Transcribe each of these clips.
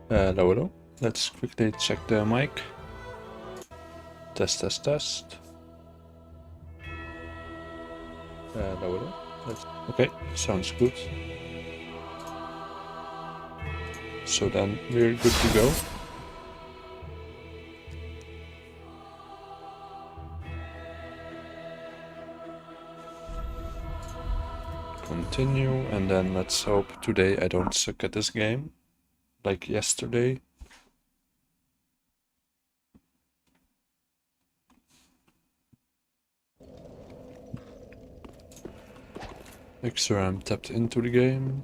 Hello, hello. Let's quickly check the mic. Test, test, test. Hello, hello. Okay, sounds good. So then we're good to go. Continue, and then let's hope today I don't suck at this game like yesterday. Make sure I'm tapped into the game.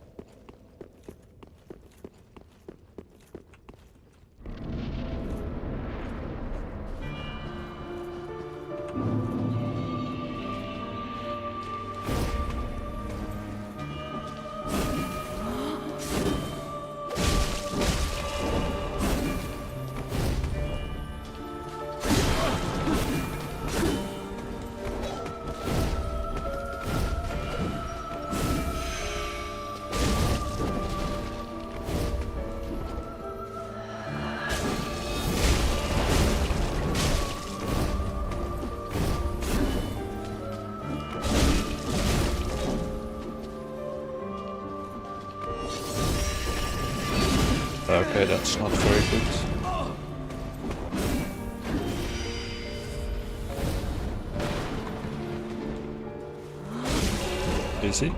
Okay, that's not very good. Easy.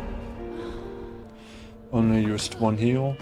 Only used one heal.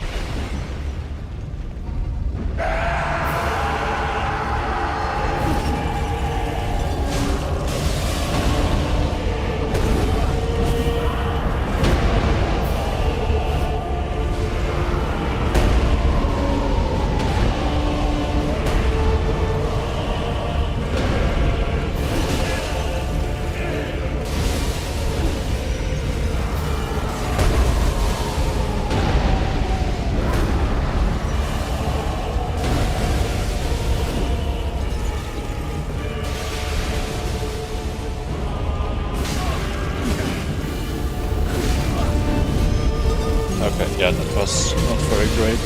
Okay, yeah, that was not very great.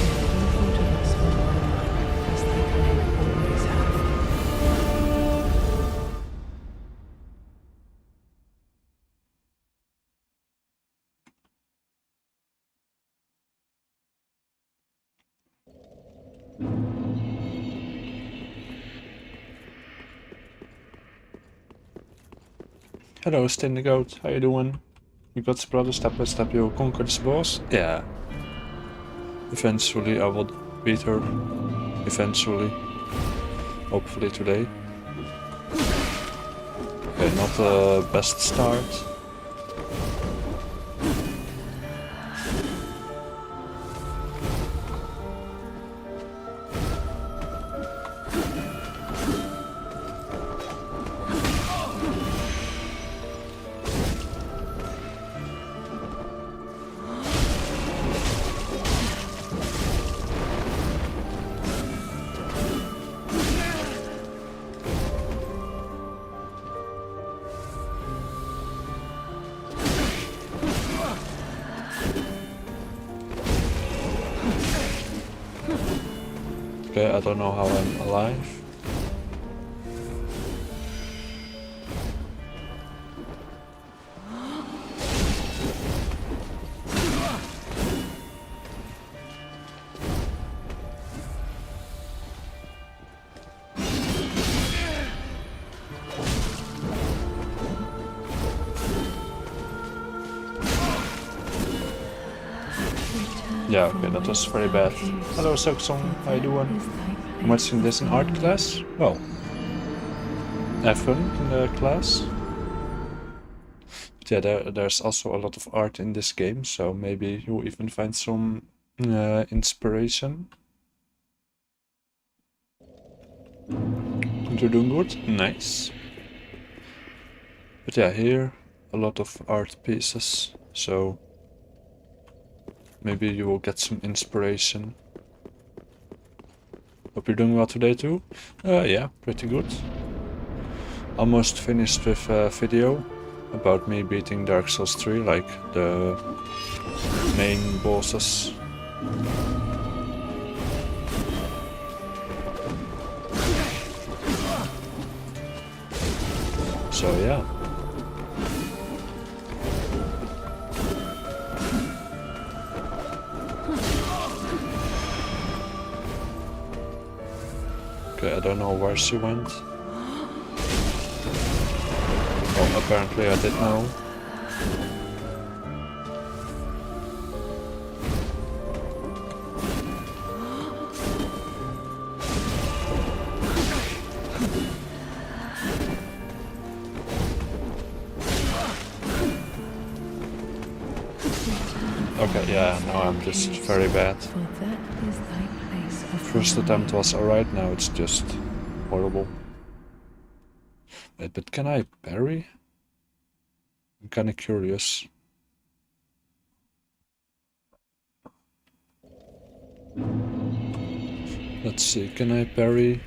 Hello, Stindy Goat, how you doing? You got brother, step by step you will conquer this boss? Yeah. Eventually I will beat her. Eventually. Hopefully today. Okay, not the best start. Okay, I don't know how I'm alive. Yeah, okay, that was very bad. Hello, Soksong, how you doing? I'm watching this in art class. Well, have fun in the class. But yeah, there's also a lot of art in this game, so maybe you'll even find some inspiration. You're doing good? Nice. But yeah, here a lot of art pieces, so maybe you will get some inspiration. Hope you're doing well today too. Yeah, pretty good. Almost finished with a video about me beating Dark Souls 3, like the main bosses. So yeah. Okay, I don't know where she went. Oh, apparently I did know. Okay, yeah, now I'm just very bad. First attempt was alright, now it's just horrible. Wait, but can I parry? I'm kinda curious. Let's see, can I parry?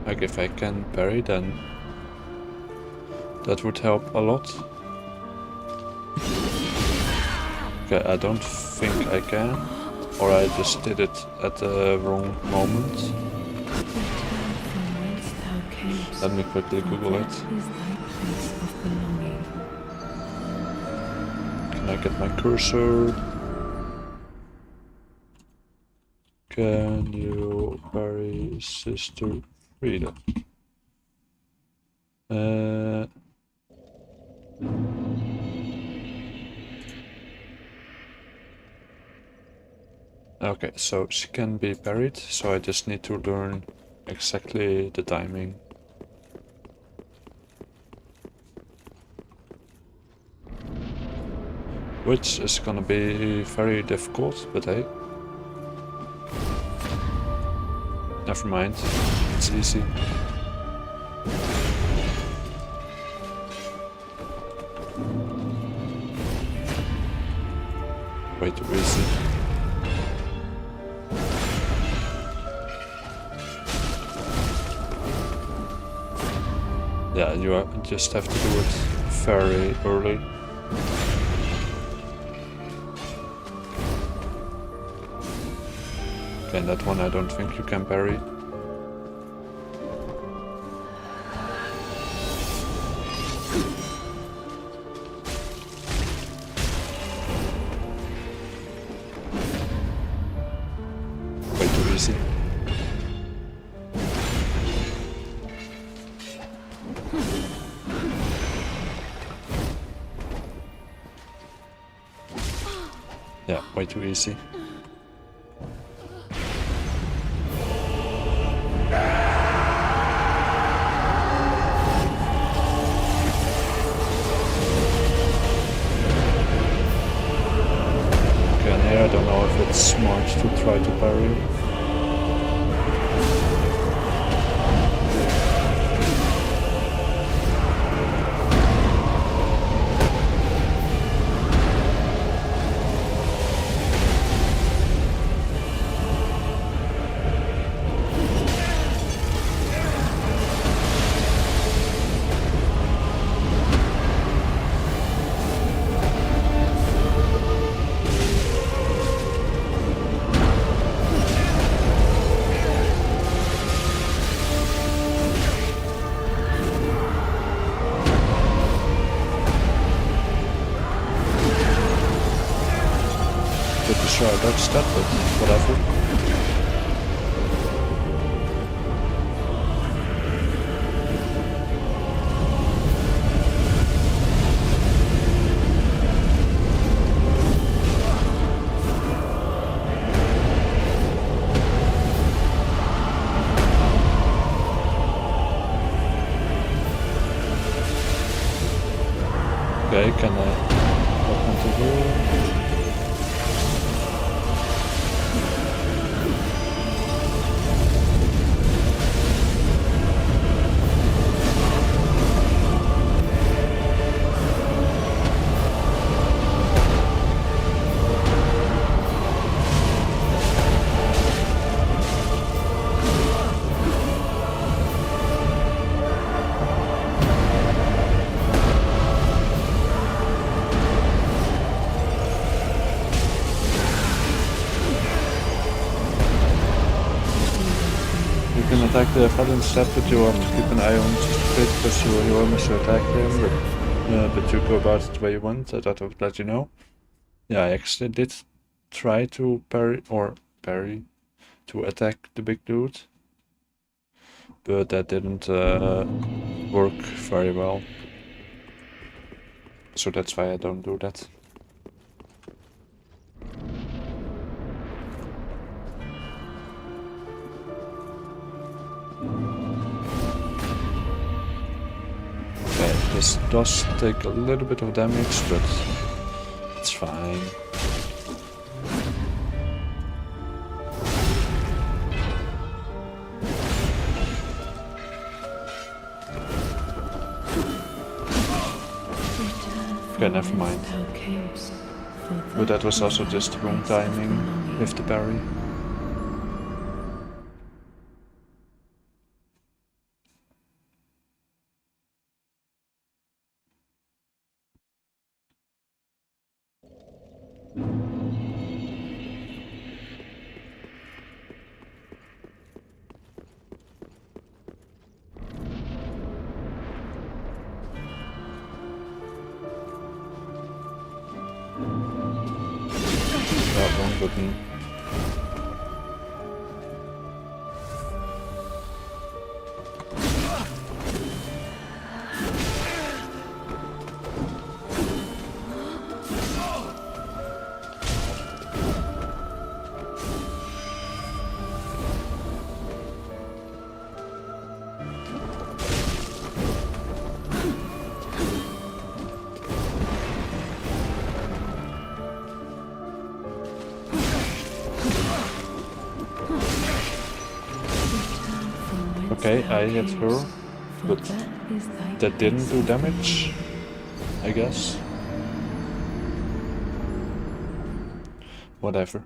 Like if I can parry, then that would help a lot. Okay, I don't think I can, or I just did it at the wrong moment. Let me quickly Google it. Can I get my cursor? Can you parry Sister FRIEDE? Okay, so she can be parried, so I just need to learn exactly the timing. Which is gonna be very difficult, but hey. Never mind, it's easy. Way too easy. Yeah, you just have to do it very early. Okay, and that one I don't think you can parry. Way too easy. Yeah, way too easy. I don't know if it's smart to try to parry. Pretty sure I dodged that, but whatever. Okay, can I hop onto here? can attack the FRIEDE instead, but you have to keep an eye on FRIEDE because you almost attack him, but you go about it the way you want. I thought I would let you know. Yeah, I actually did try to parry to attack the big dude, but that didn't work very well. So that's why I don't do that. Okay, this does take a little bit of damage, but it's fine. Okay, never mind. But that was also just wrong timing with the parry. Wrong button. Okay, I hit her, but that didn't do damage, I guess. Whatever.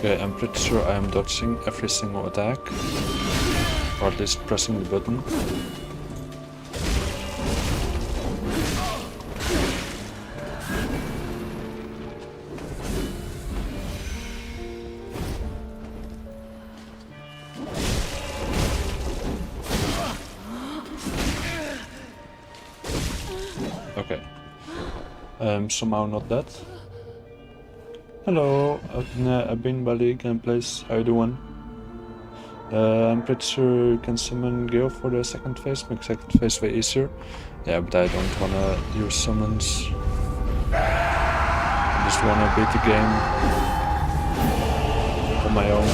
Okay, I'm pretty sure I am dodging every single attack, or at least pressing the button. Okay, somehow not that. Hello, I've been Bali gameplays, how you doing? I'm pretty sure you can summon Gale for the second phase, make second phase way easier. Yeah, but I don't wanna use summons. I just wanna beat the game on my own.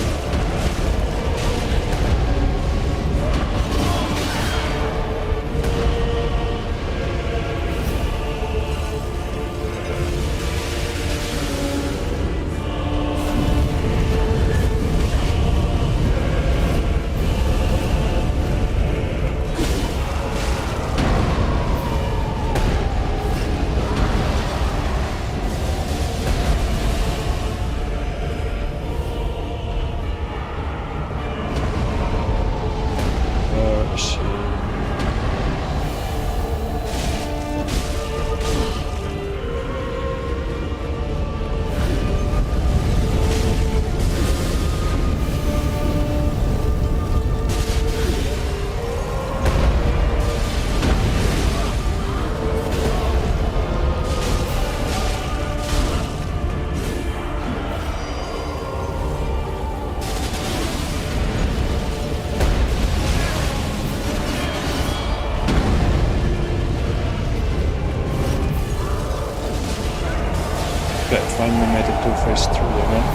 finally made it to phase 3 again.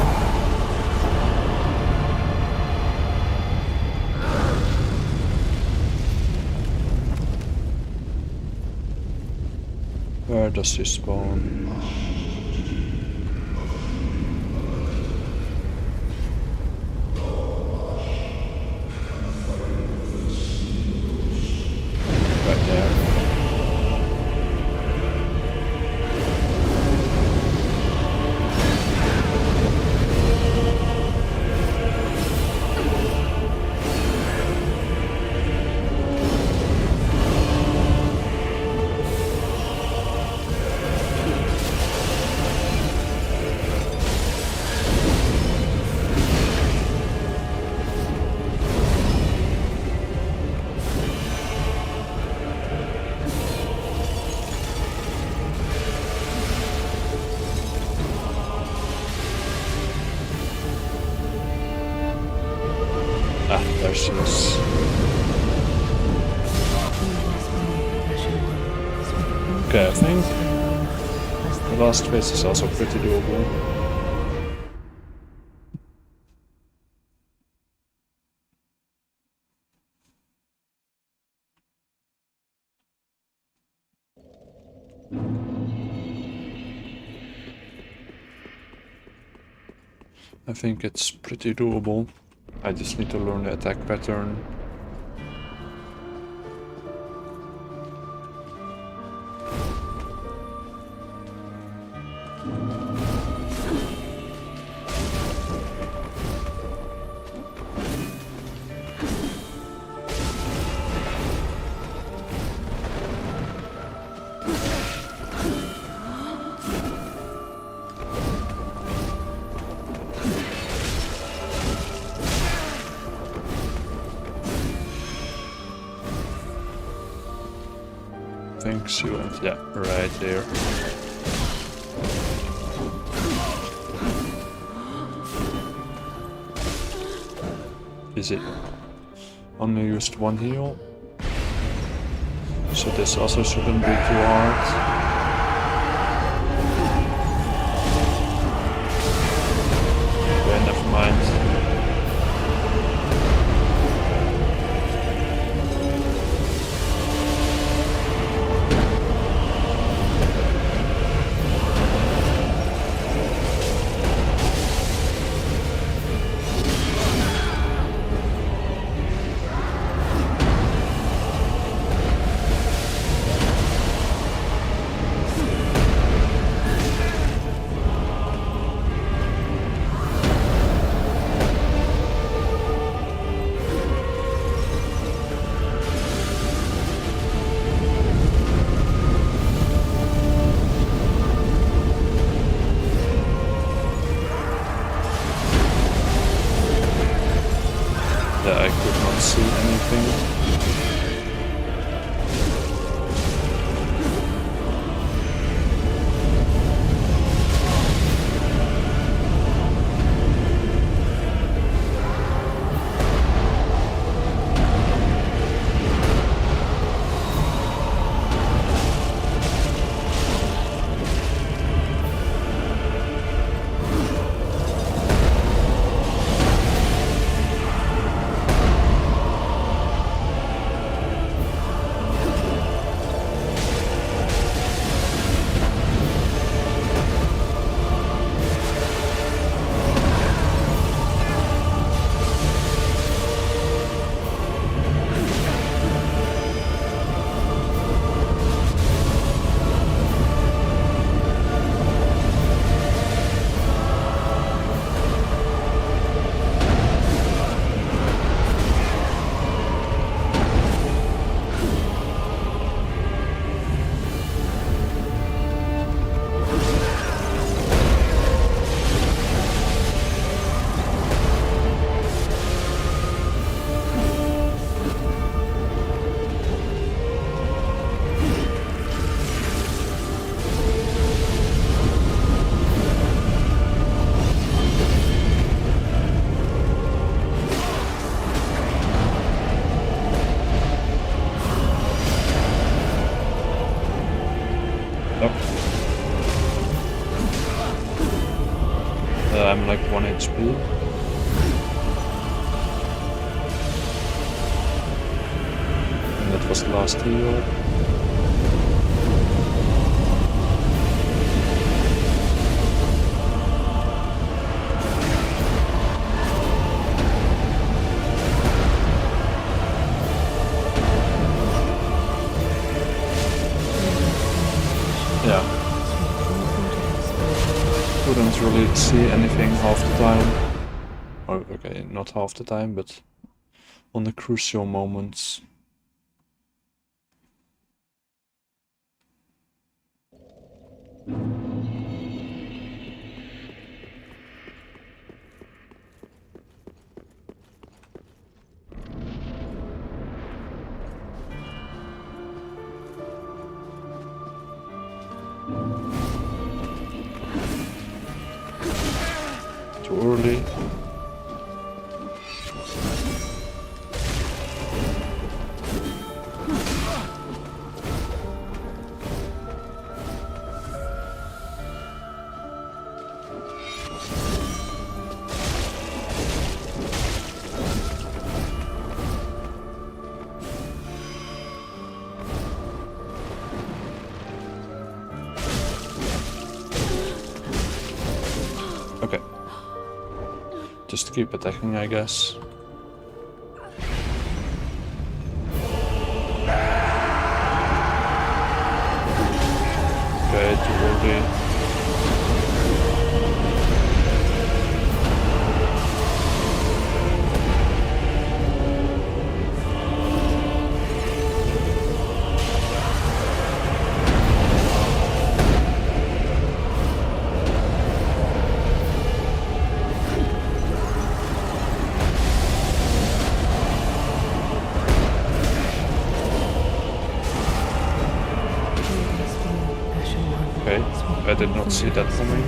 Where does he spawn? Right there. There she is. Okay, I think the last phase is also pretty doable. I think it's pretty doable. I just need to learn the attack pattern. Thanks, you went, yeah, right there. Is it? Only used one heal. So this also shouldn't be too hard. Okay, never mind. HP. And that was the last heal. Yeah. Couldn't really see anything half the time. Or, okay, not half the time, but on the crucial moments. Too early. Okay. Just keep attacking, I guess. Okay, too early. Okay, I did not see that coming.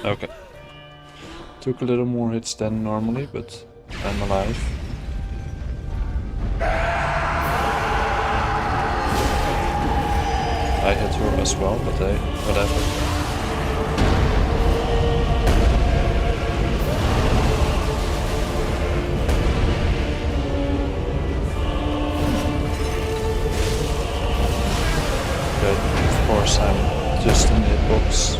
Okay. Took a little more hits than normally, but I'm alive. I hit her as well, but whatever. Of course, I'm just in the hitbox.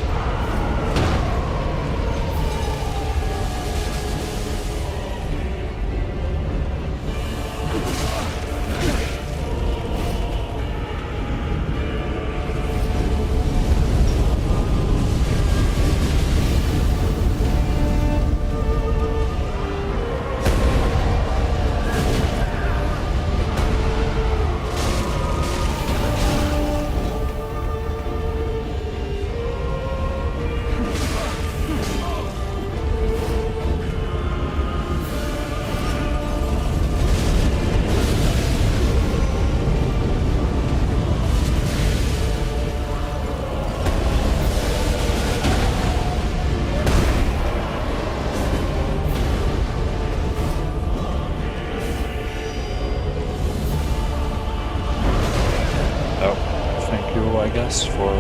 ass for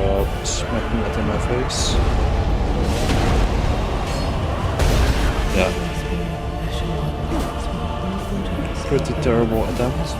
smacking that in my face. Yeah. Pretty terrible attempt.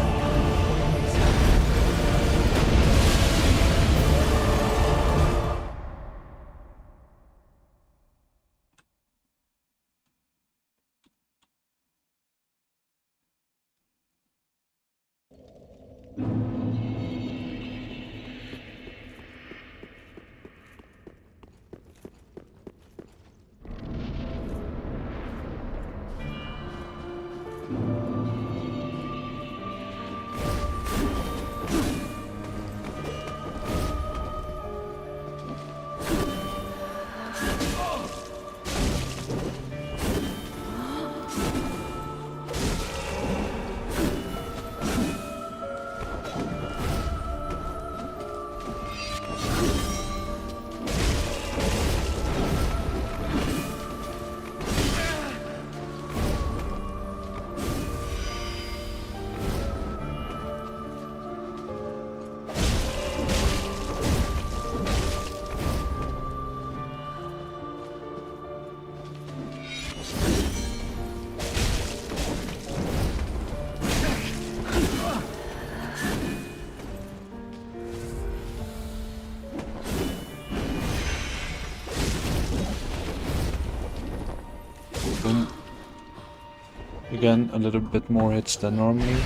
Again, a little bit more hits than normally,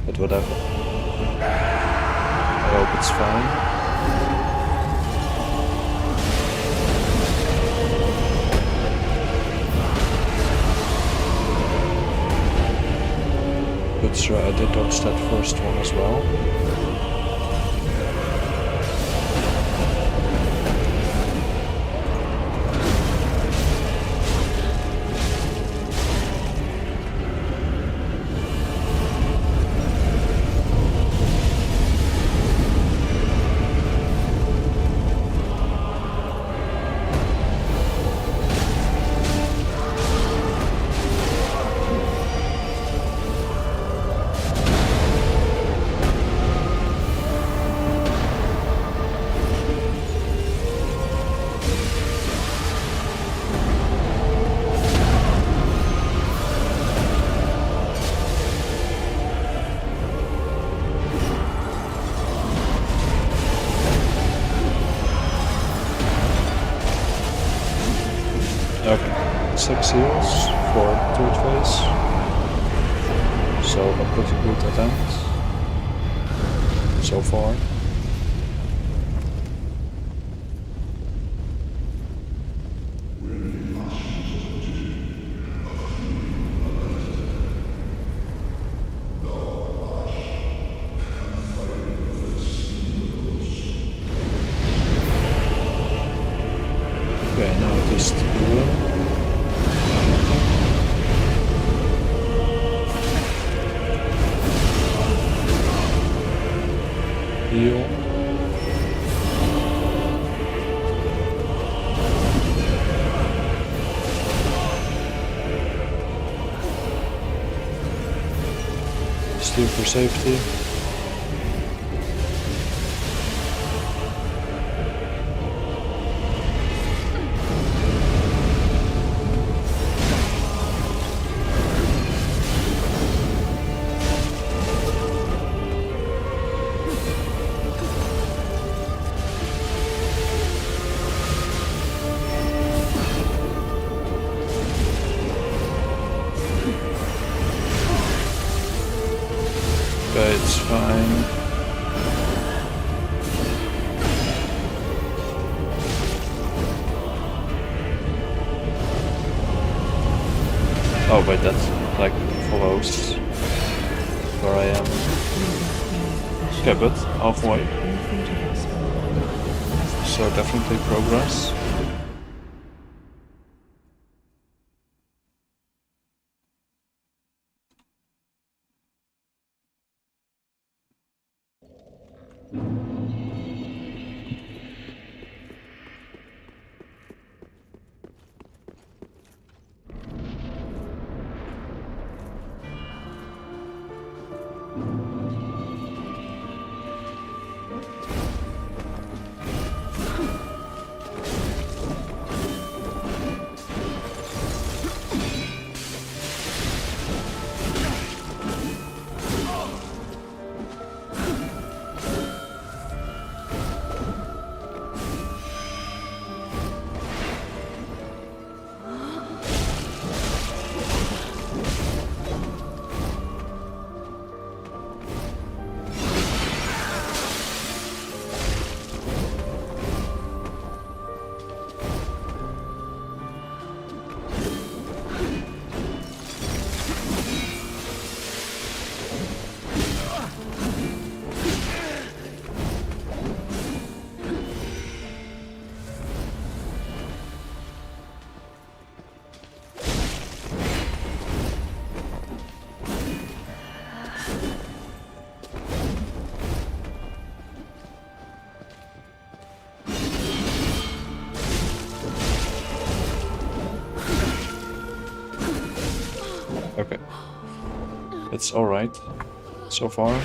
but whatever. I hope it's fine. But sure, I did dodge that first one as well. Okay, 6 heals for third phase. So a pretty good attempt so far. Okay, now it is the blue. Heal. Steal for safety. Okay, it's fine. Oh wait, that like follows where I am. Okay, but halfway. So definitely progress. Okay. It's alright so far.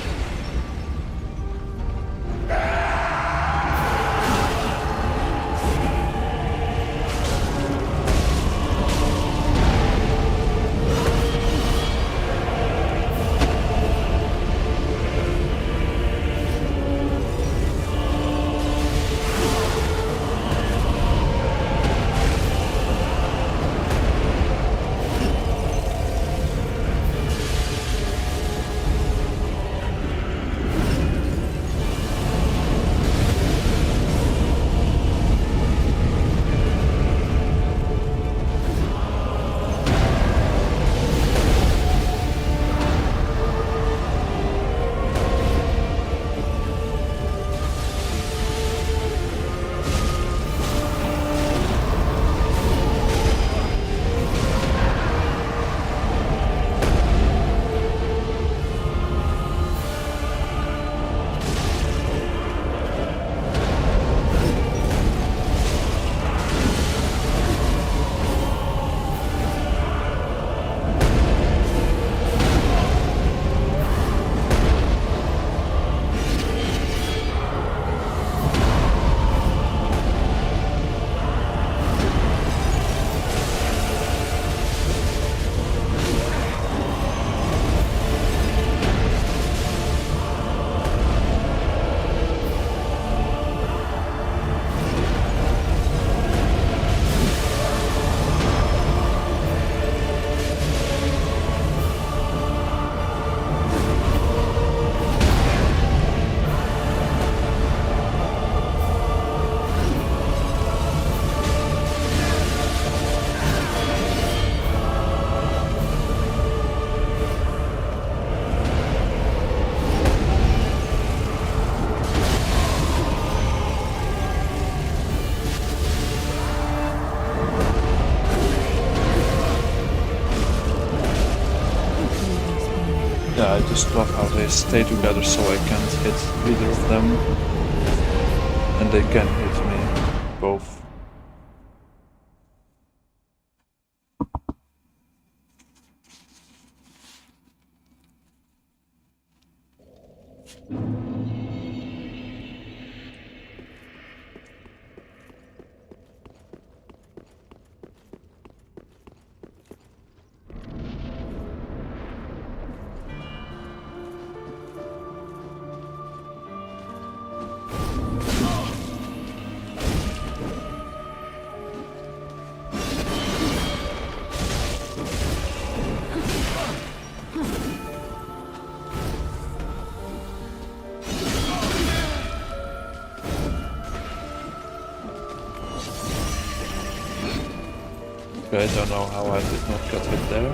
Yeah, I just love how they stay together so I can't hit either of them. And they can hit me, both. Okay, I don't know how I did not get hit there.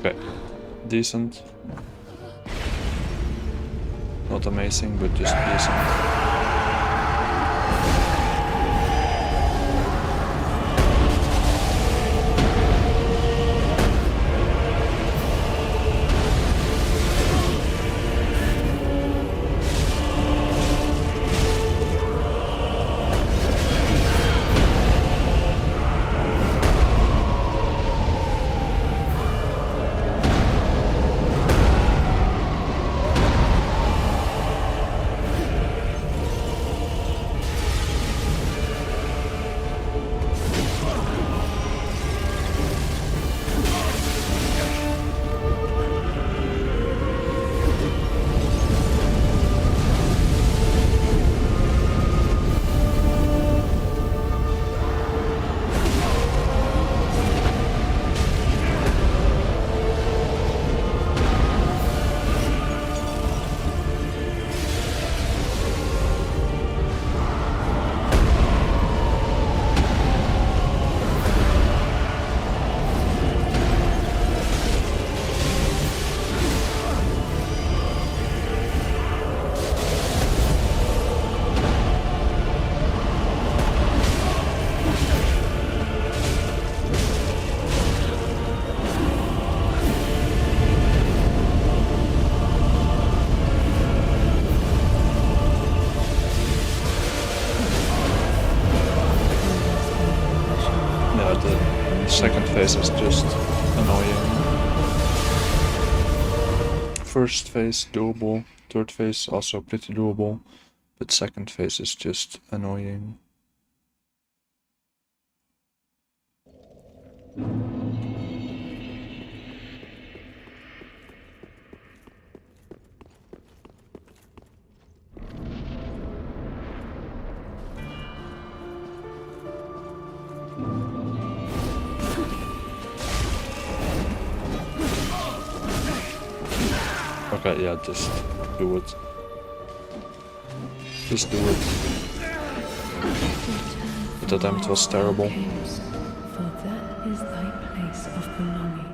Okay, decent. Not amazing, but just decent. the second phase is just annoying. First phase doable, third phase also pretty doable, but second phase is just annoying. Okay, yeah, just do it. Just do it. But that time it was terrible. For that is thy place of belonging.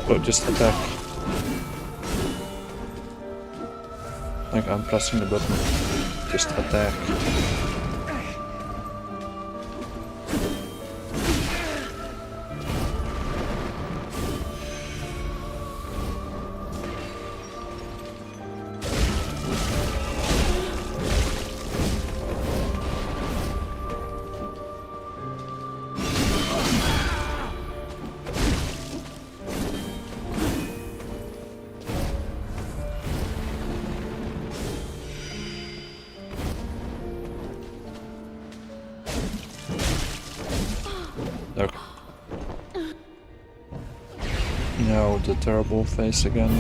Oh, just attack. Like I'm pressing the button. Just attack. Okay. Now the terrible face again.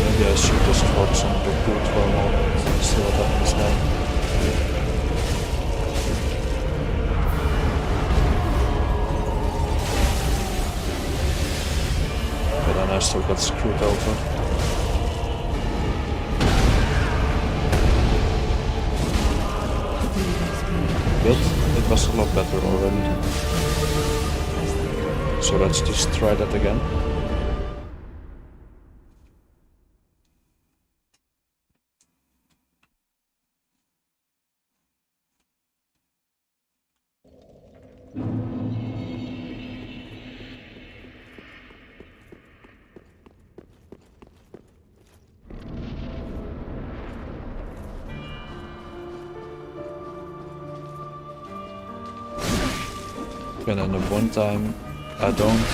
Maybe I should just focus on the good for a moment and see what happens then. I still got screwed over. But it was a lot better already. So let's just try that again. And then the one time I don't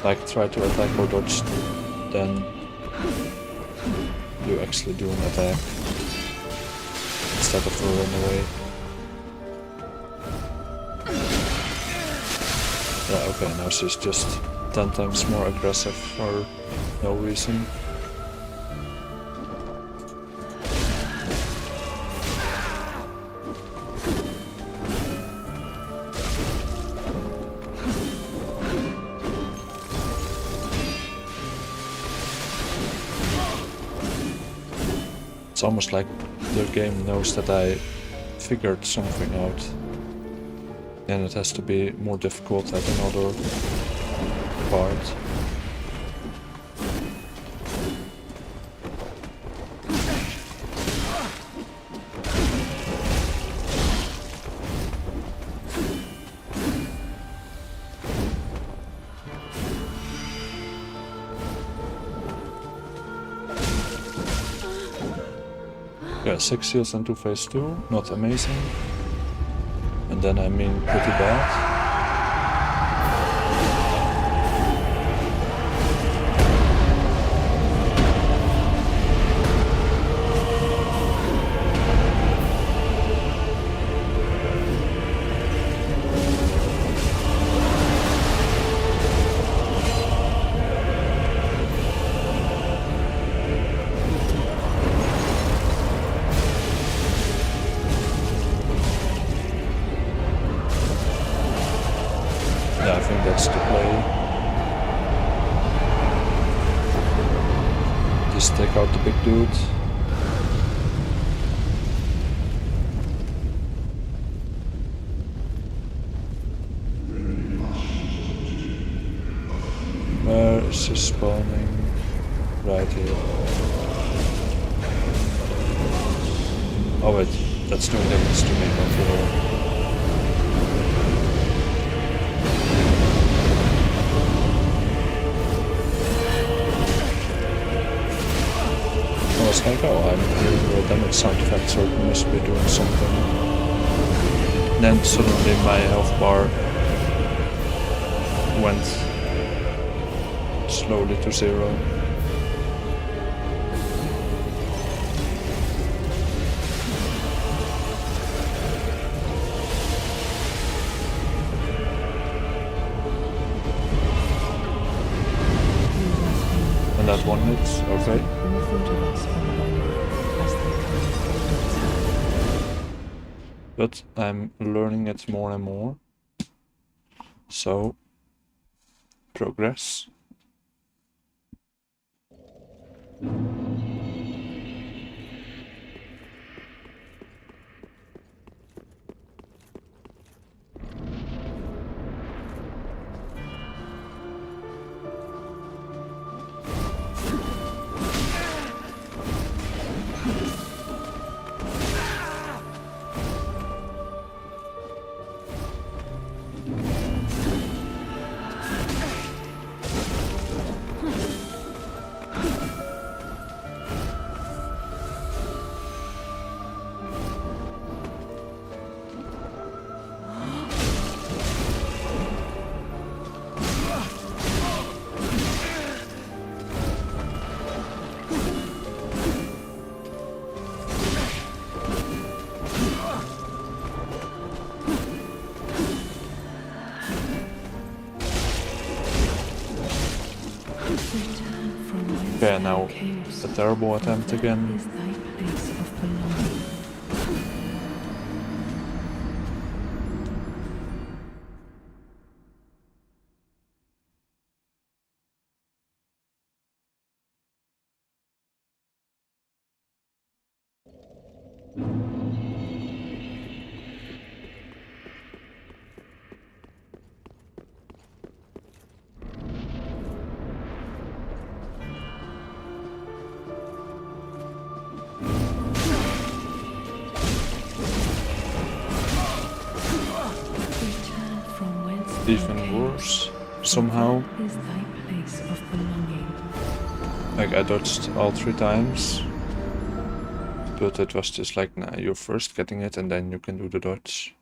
like try to attack or dodge, then you actually do an attack instead of run away. Yeah, okay, now she's just 10 times more aggressive for no reason. It's almost like the game knows that I figured something out, and it has to be more difficult at another part. Yeah, 6 heals into phase 2, not amazing. And then I mean pretty bad. dude. Where is he spawning? Right here. Oh wait, that's doing damage to me, not to her. I was like, oh, I'm hearing the damage sound effect, so it must be doing something. And then suddenly my health bar went slowly to 0. And that one hit, okay. But I'm learning it more and more. So, progress. Okay, now a terrible attempt again. Even worse, somehow. Like, I dodged all 3 times, but it was just like, nah, you're first getting it and then you can do the dodge.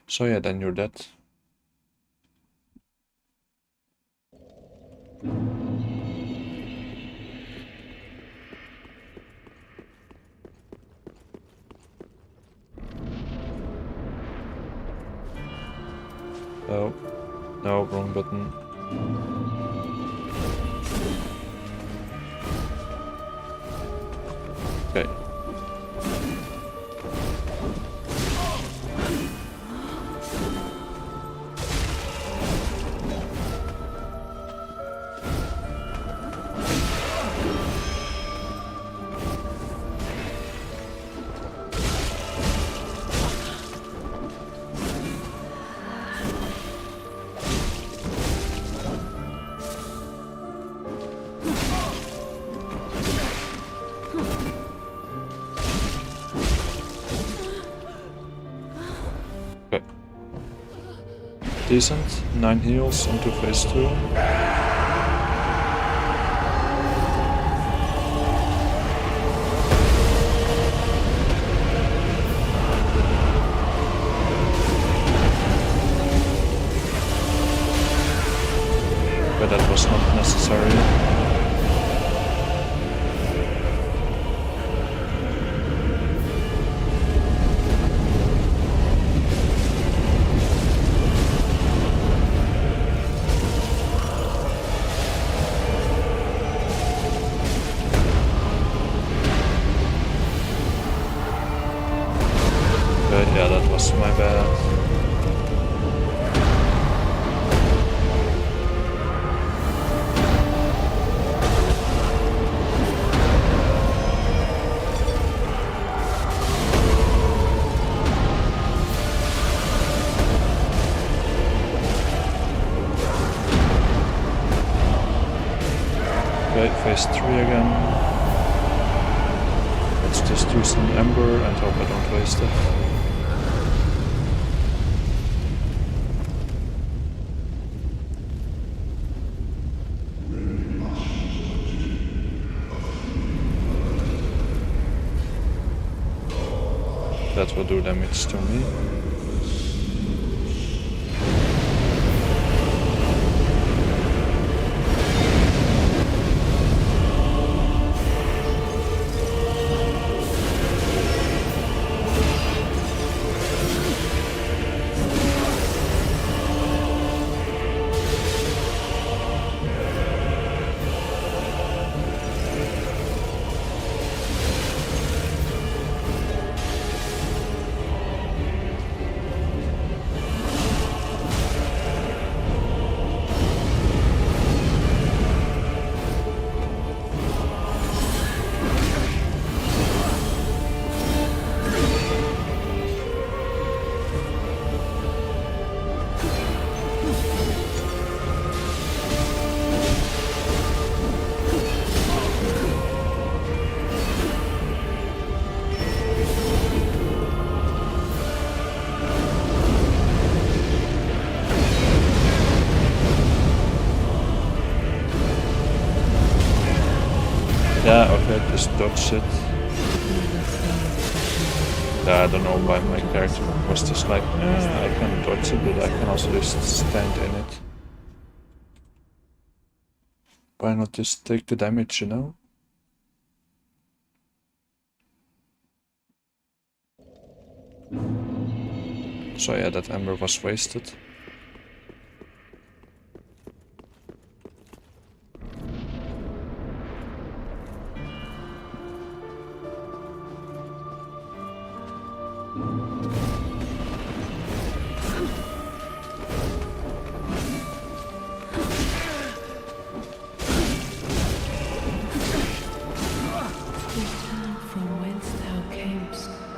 So yeah, then you're dead. Oh, no, wrong button. Okay. Decent, 9 heals into phase 2. But that was not necessary. Yeah, that was my bad. waste 3 again. Let's just use some ember and hope I don't waste it. That will do damage to me. Yeah, okay, just dodge it. Yeah, I don't know why my character was just like, I can dodge it, but I can also just stand in it. Why not just take the damage, you know? So yeah, that ember was wasted.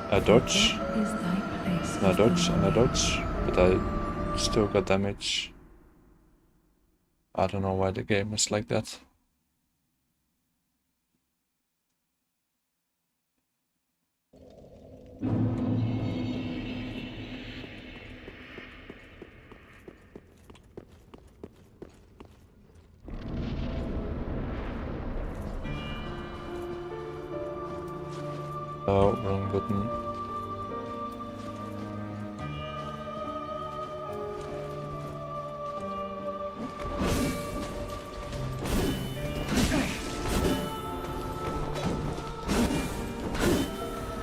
I dodge, and I dodge, and I dodge, but I still got damage. I don't know why the game is like that. Oh, wrong button.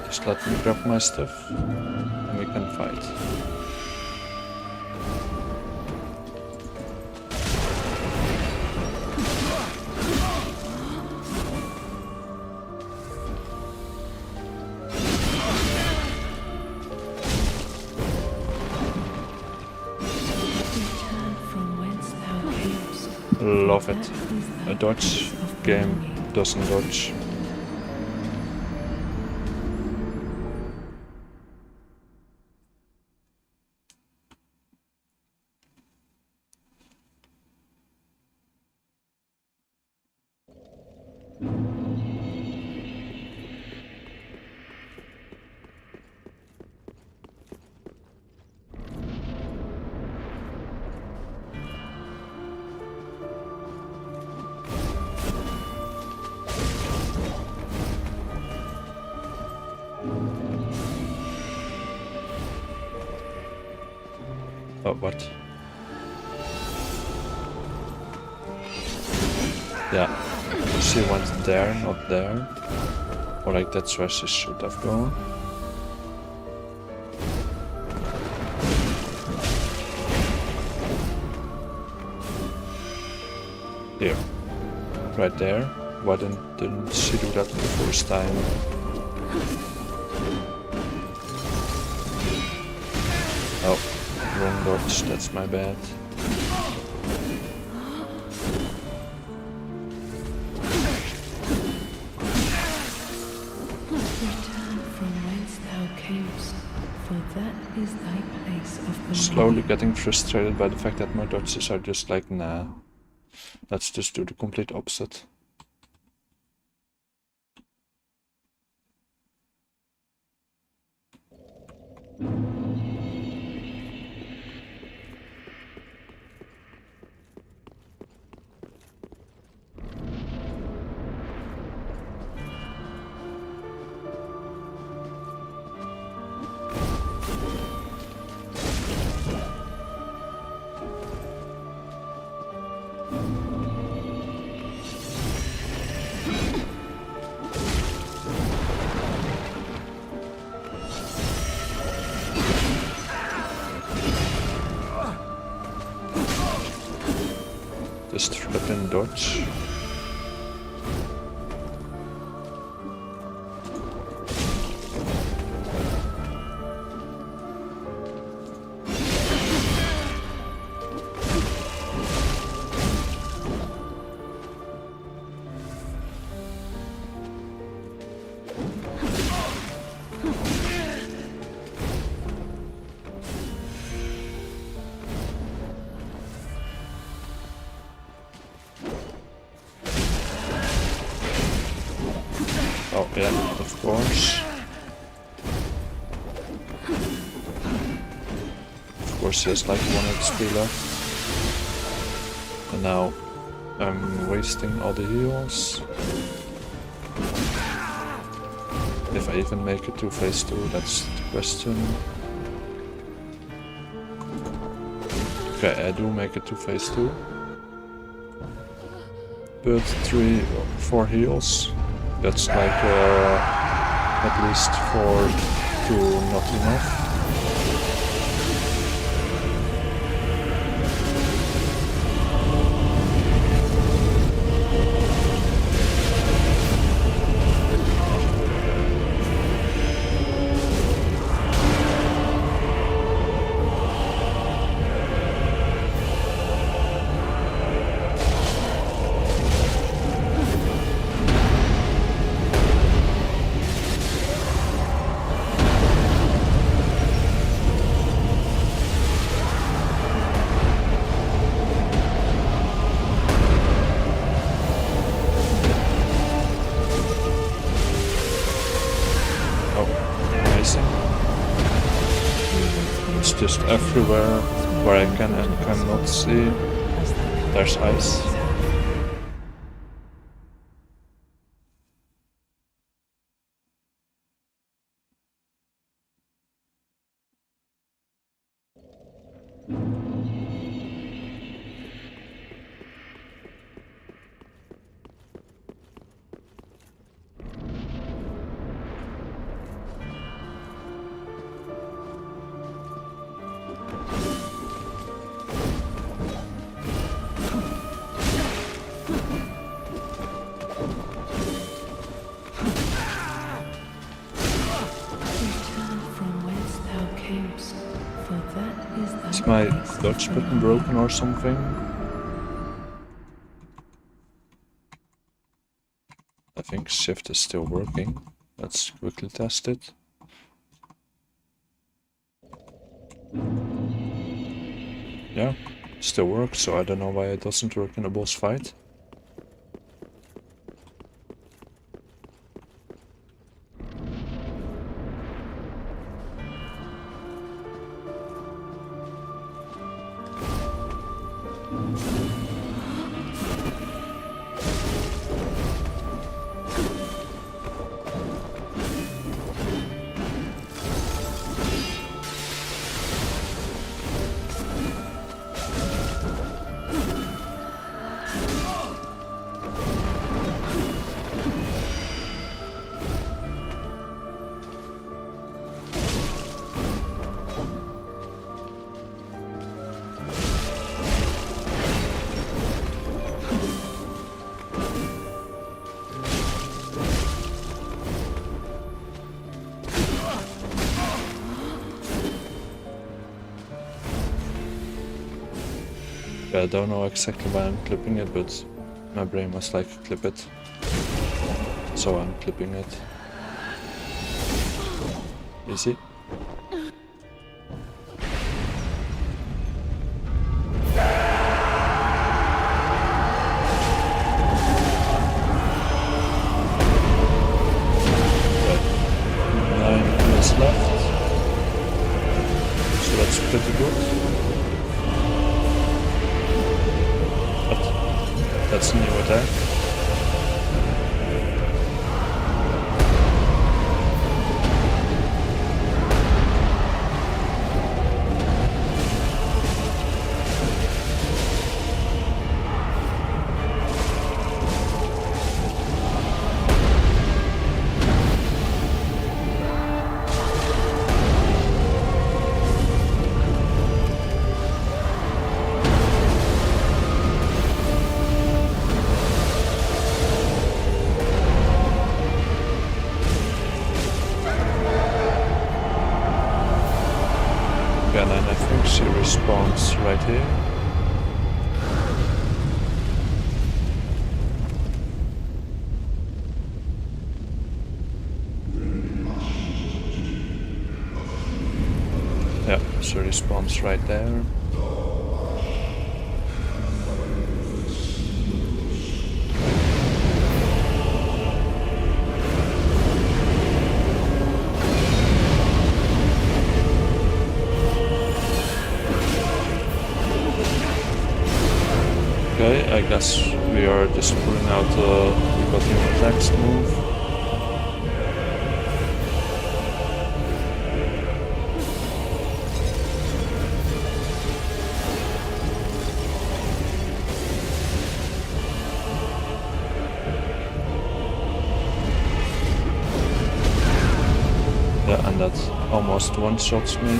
Just let me grab my stuff and we can fight. Love it. A dodge game doesn't dodge. Oh, what? Yeah, she went there, not there. Or like that's where she should have gone. Here. Right there. Why didn't she do that the first time? Oh, wrong dodge, that's my bad. Slowly getting frustrated by the fact that my dodges are just like, nah, let's just do the complete opposite. Just flip and dodge. Oh yeah, of course. Of course he has like 1 XP left. And now I'm wasting all the heals. If I even make it to phase 2, that's the question. Okay, I do make it to phase 2. But 4 heals. That's like at least 4 to not enough. It's just everywhere where I can and cannot see. There's ice. Is my dodge button broken or something? I think shift is still working. Let's quickly test it. Yeah, still works, so I don't know why it doesn't work in a boss fight. I don't know exactly why I'm clipping it, but my brain was like, clip it. So I'm clipping it. Easy. But 9 minutes left. attack. And then I think she respawns right here. Yeah, she respawns right there. Okay, I guess we are just pulling out we got new attacks to move. Yeah, and that almost one-shots me.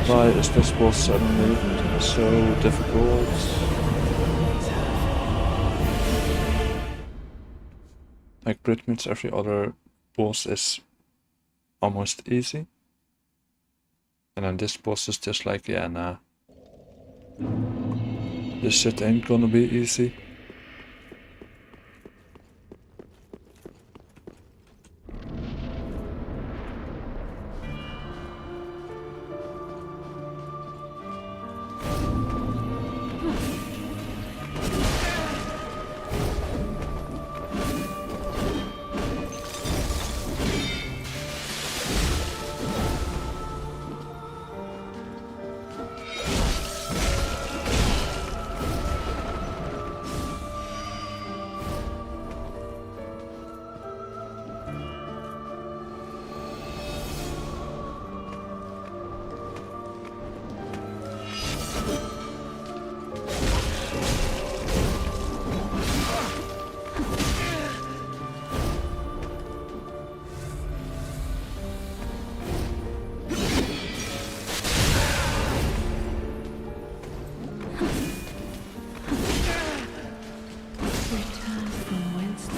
Why is this boss suddenly so difficult? Like pretty much every other boss is almost easy. And then this boss is just like, yeah, nah. This shit ain't gonna be easy.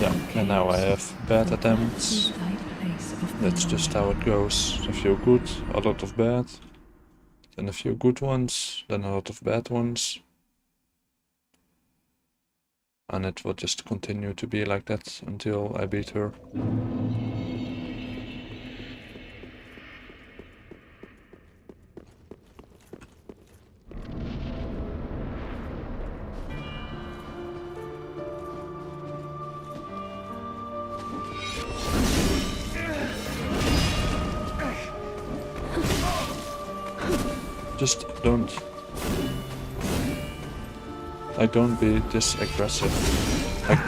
Yeah, and now I have bad attempts. That's just how it goes. A few good, a lot of bad. Then a few good ones, then a lot of bad ones. And it will just continue to be like that until I beat her. Just don't be this aggressive. Like,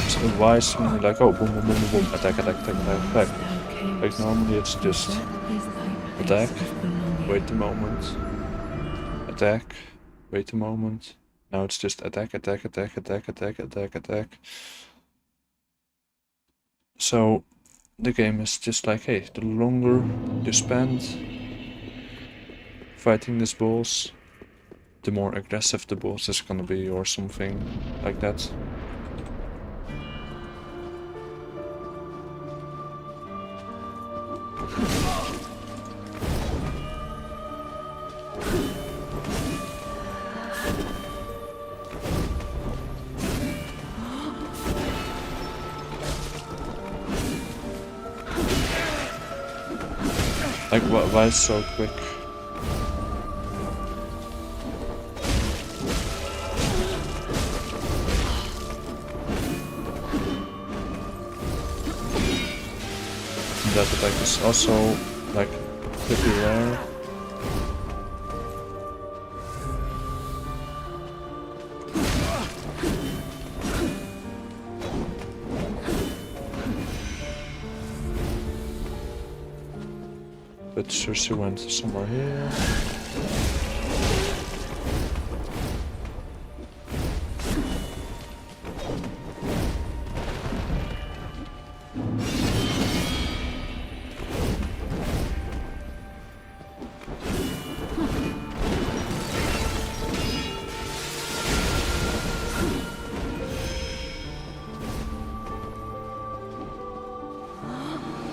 so why is something like, oh, boom, boom, boom, boom, boom, attack, attack, attack, attack, attack. Like normally it's just attack, wait a moment, attack, wait a moment. Now it's just attack, attack, attack, attack, attack, attack, attack. So the game is just like, hey, the longer you spend fighting this boss, the more aggressive the boss is gonna be, or something like that. Like, why so quick? That attack is also, like, pretty rare. But sure she went somewhere here.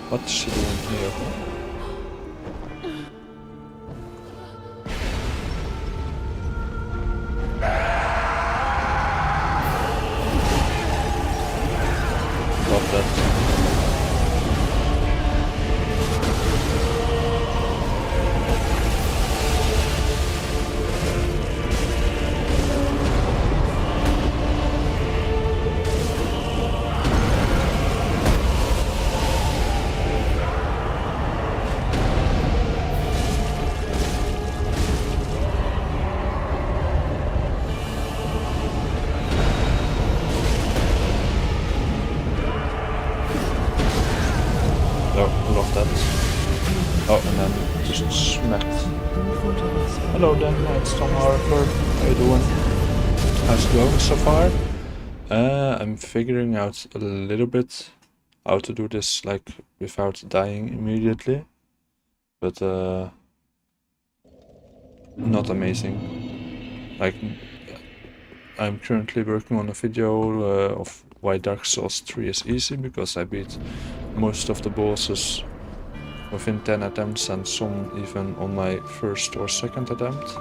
What's she doing here? Love that. Love that. Oh, and then just smacked. Hello then, it's Tom Harper. How you doing? How's it going so far? I'm figuring out a little bit how to do this, like, without dying immediately. But, not amazing. Like, I'm currently working on a video of why Dark Souls 3 is easy, because I beat most of the bosses within 10 attempts and some even on my first or second attempt.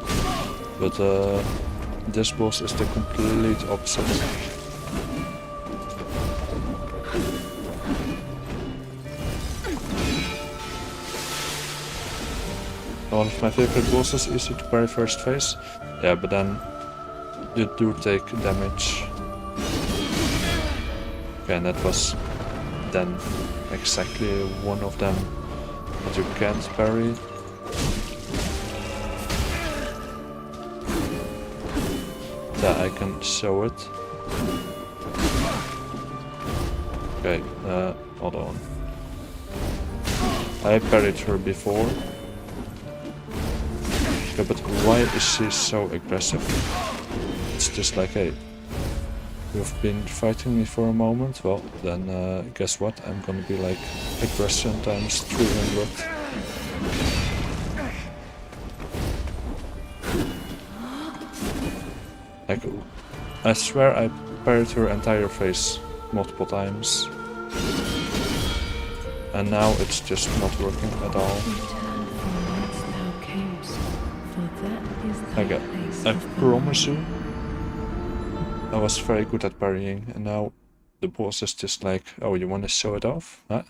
But this boss is the complete opposite. One of my favorite bosses is at the very first phase. Yeah, but then you do take damage. Okay, and that was then exactly one of them that you can't parry. Yeah, I can show it. Okay, hold on. I parried her before. Okay, but why is she so aggressive? It's just like, hey, you've been fighting me for a moment, well, then guess what? I'm gonna be like aggression times 300. Like, I swear I parried her entire face multiple times. And now it's just not working at all. Okay, I promise you, I was very good at parrying, and now the boss is just like, oh, you wanna show it off? Huh?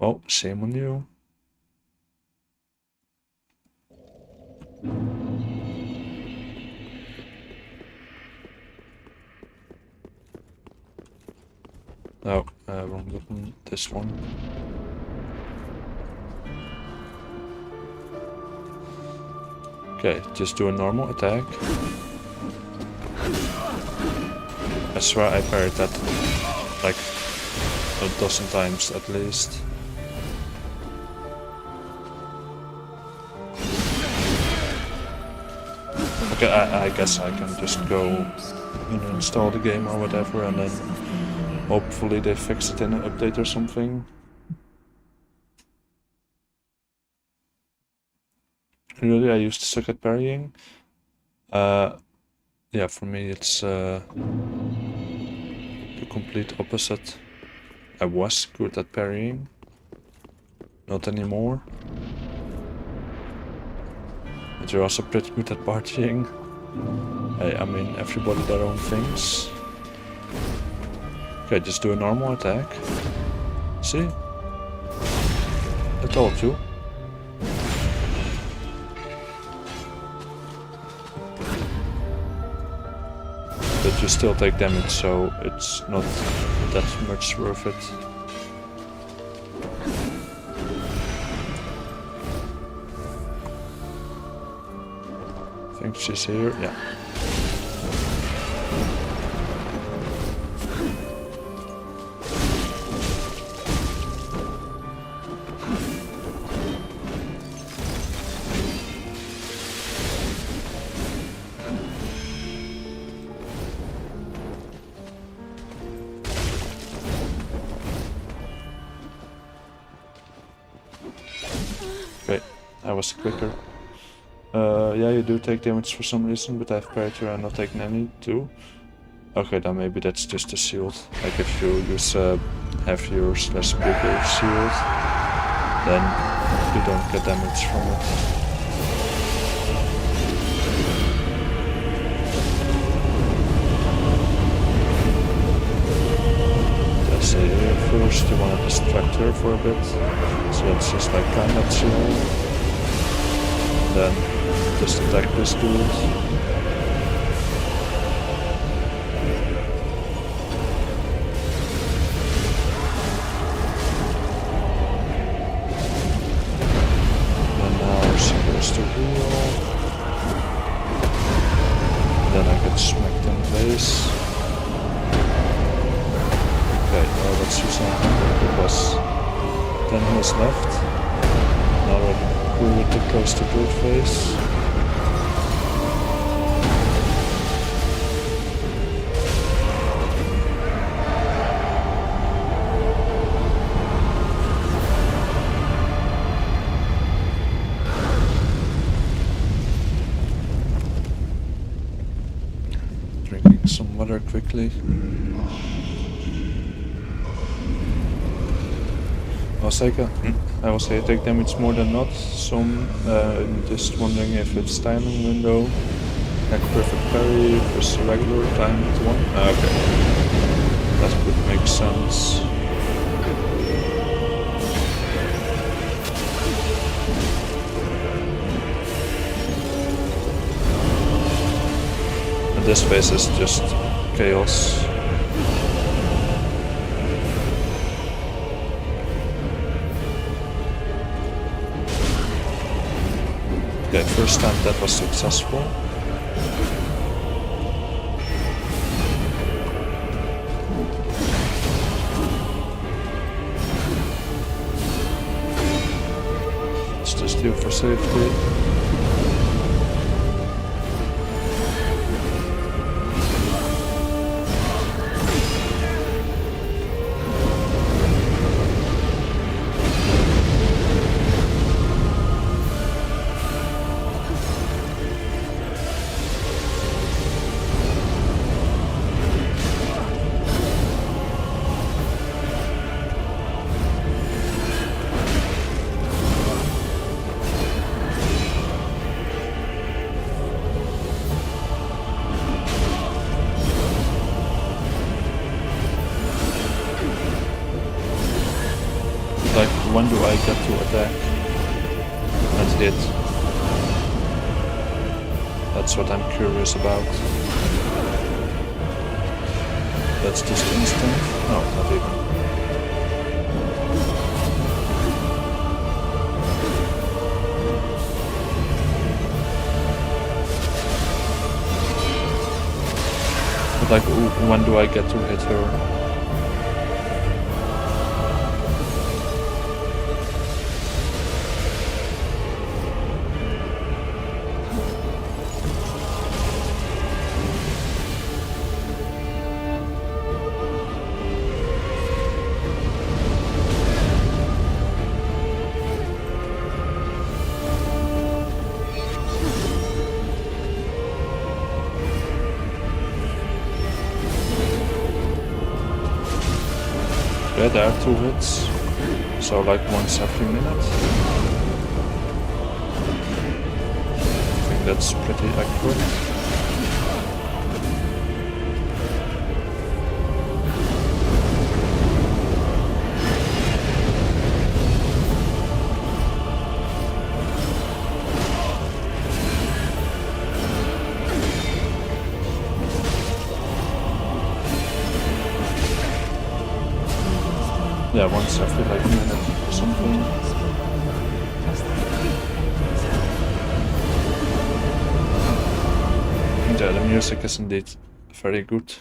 Well, shame on you. No, wrong button, this one. Okay, just do a normal attack. I swear I parried that like a dozen times at least. Okay, I guess I can just go and install the game or whatever, and then hopefully they fix it in an update or something. Really, I used to suck at parrying. Yeah, for me it's the complete opposite. I was good at parrying, not anymore. but you're also pretty good at partying. I mean, everybody their own things. Okay, just do a normal attack. See? I told you. But you still take damage, so it's not that much worth it. I think she's here, yeah. Okay, I was quicker. Yeah, you do take damage for some reason, but I have parry and not taking any too. Okay, then maybe that's just a shield. Like if you use heavier / bigger shield, then you don't get damage from it. Let's say first you want to distract her for a bit, so that's just like kinda chill. Then just attack this dude. And now she goes to heal. Then I get smacked in the face. Okay, now let's use something because 10 heals left. Now we're too close to brute face. Drinking some water quickly. I will say take damage more than not. Some just wondering if it's timing window, like perfect parry versus regular timed one. Okay, that would make sense. And this phase is just chaos. Okay, first time that was successful. Let's just do it for safety. Like, when do I get to attack? That's it. That's what I'm curious about. That's just instant? No, not even. But like, when do I get to hit her? Yeah, there are 2 hits, so like once every minute. that's pretty accurate. Yeah, once every like minute or something. Yeah, the music is indeed very good.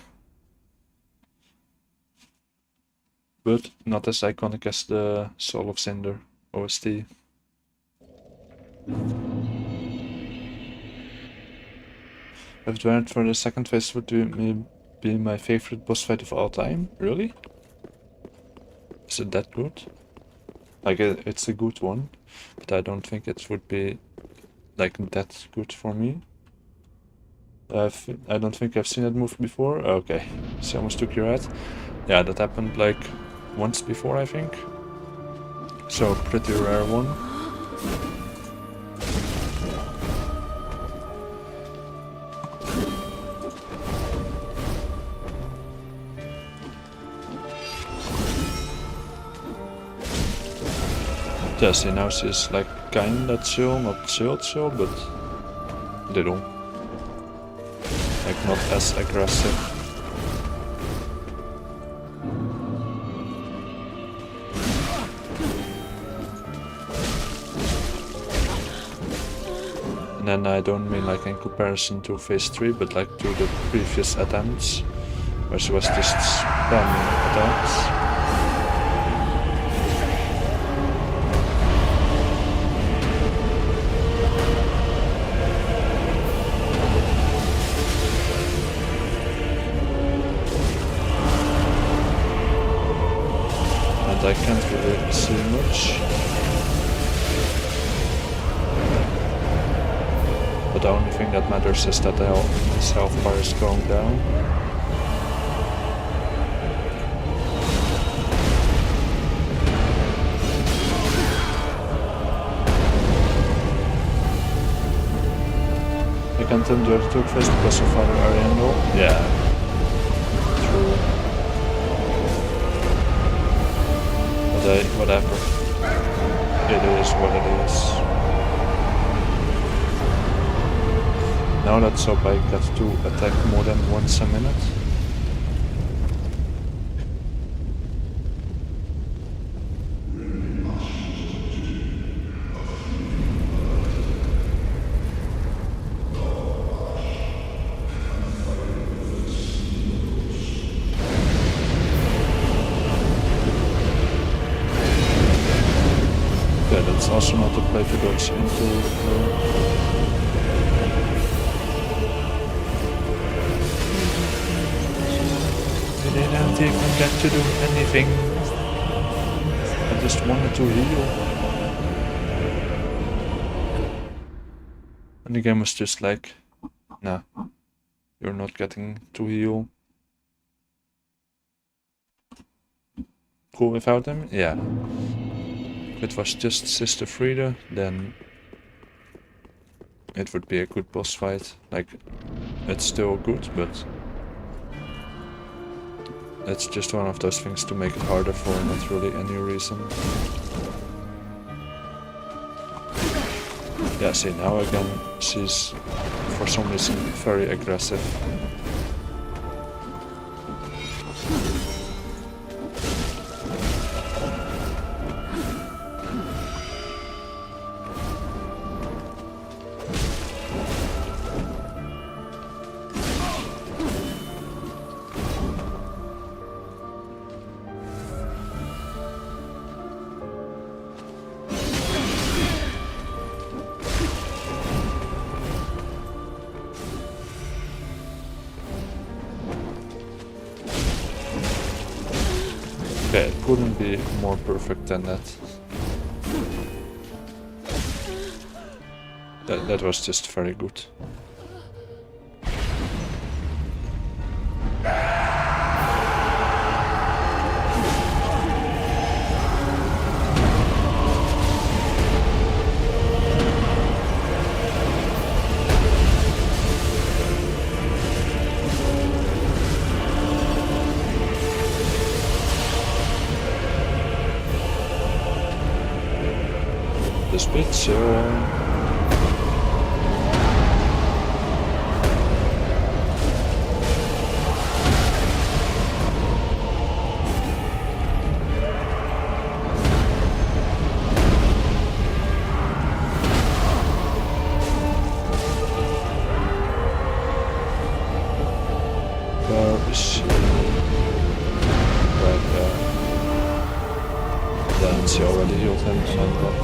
But not as iconic as the Soul of Cinder OST. If it weren't for the second phase, would be my favorite boss fight of all time? Really? Is it that good? Like, it's a good one, but I don't think it would be like that good for me. I don't think I've seen that move before. Okay, so I almost took your head. Yeah, that happened like once before, I think. So, pretty rare one. Yeah, see, now she's like kinda chill, not chill, but little. Like, not as aggressive. And then I don't mean like in comparison to phase 3, but like to the previous attempts, where she was just spamming attacks. I can't really see much. But the only thing that matters is that his health bar is going down. I can't endure the Turk Fest because of Father Ariando. Yeah. True. Whatever. It is what it is. Now let's hope I get to attack more than once a minute. It's also not a play to dodge into I didn't even get to do anything. I just wanted to heal. And the game was just like, nah, you're not getting to heal. Cool without him? Yeah. If it was just Sister Friede, then it would be a good boss fight. Like, it's still good, but it's just one of those things to make it harder for not really any reason. Yeah, see, now again, she's for some reason very aggressive. Okay, it couldn't be more perfect than that. That was just very good. It's on. Where is she? Right there. Then she already healed him, and then what?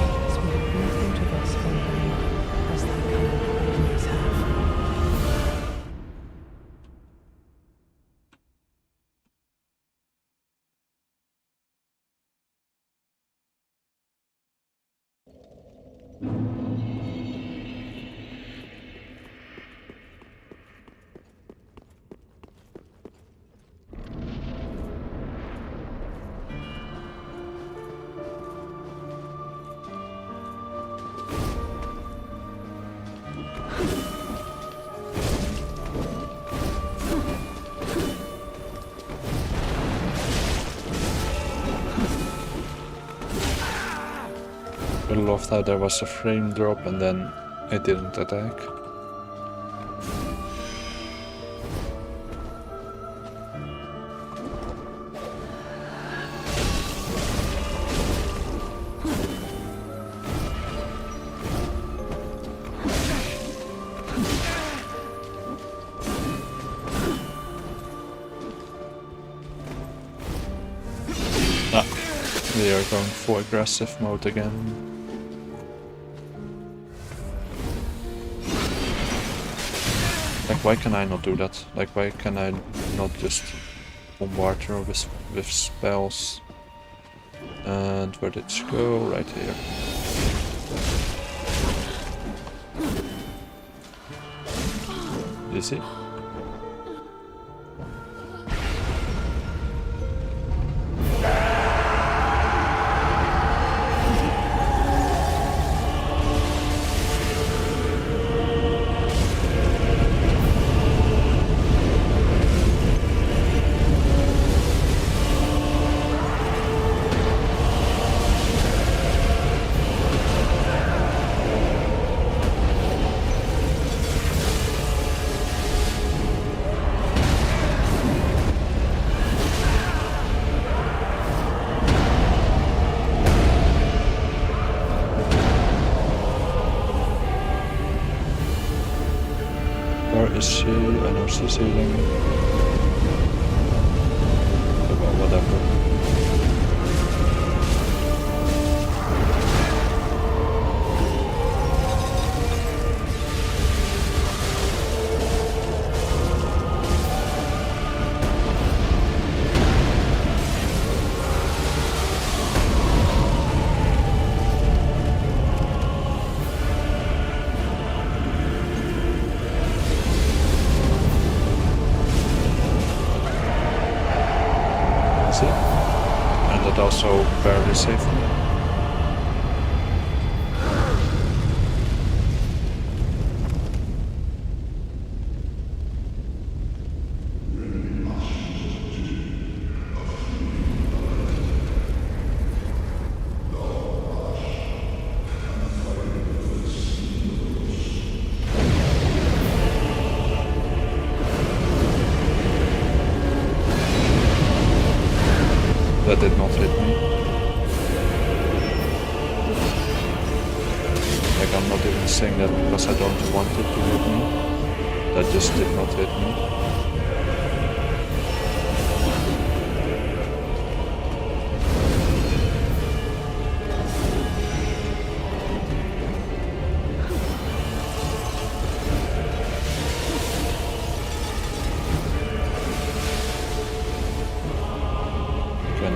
I loved how there was a frame drop and then it didn't attack. We are going for aggressive mode again. Like, why can I not do that? Like, why can I not just bombard her with spells? And where did she go? Right here. You see? Where is she? I know she's healing. Well, whatever. And that also barely saved me. That did not hit me. Like, I'm not even saying that because I don't want it to hit me. That just did not hit me.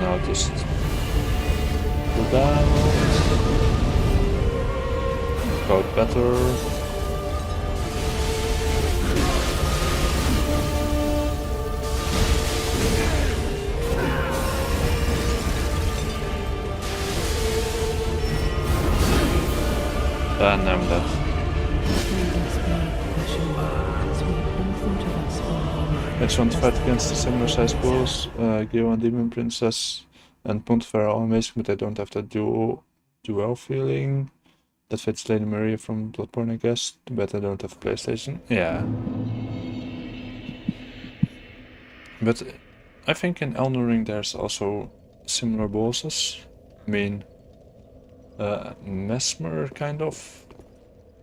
Now just go down, got better. And I'm dead. I just want to fight against the similar sized bulls, Geo and Demon Princess, and Fromsoftware are amazing, but I don't have that dual feeling. That fits Lady Maria from Bloodborne, I guess. Too bad I don't have a PlayStation. Yeah. But I think in Elden Ring there's also similar bosses. I mean, Mesmer, kind of.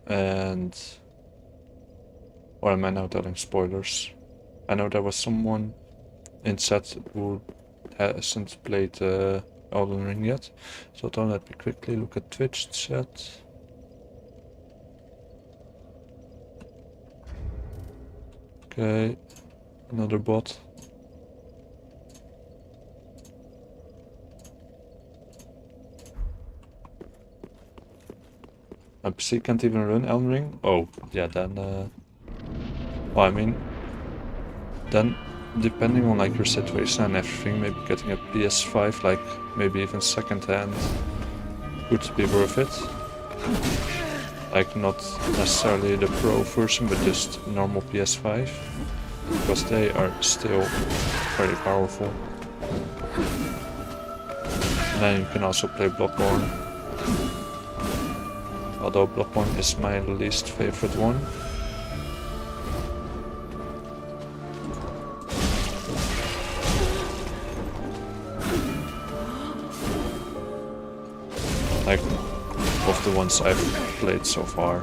And... Or am I now telling spoilers? I know there was someone in chat who hasn't played Elden Ring yet. So don't let me quickly look at Twitch chat. Okay, another bot. My PC can't even run Elden Ring? Oh, yeah, then... well, I mean... Then, depending on like your situation and everything, maybe getting a PS5, like maybe even second hand, would be worth it. Like not necessarily the Pro version, but just normal PS5. Because they are still very powerful. And then you can also play Bloodborne. Although Bloodborne is my least favorite one. Like, of the ones I've played so far.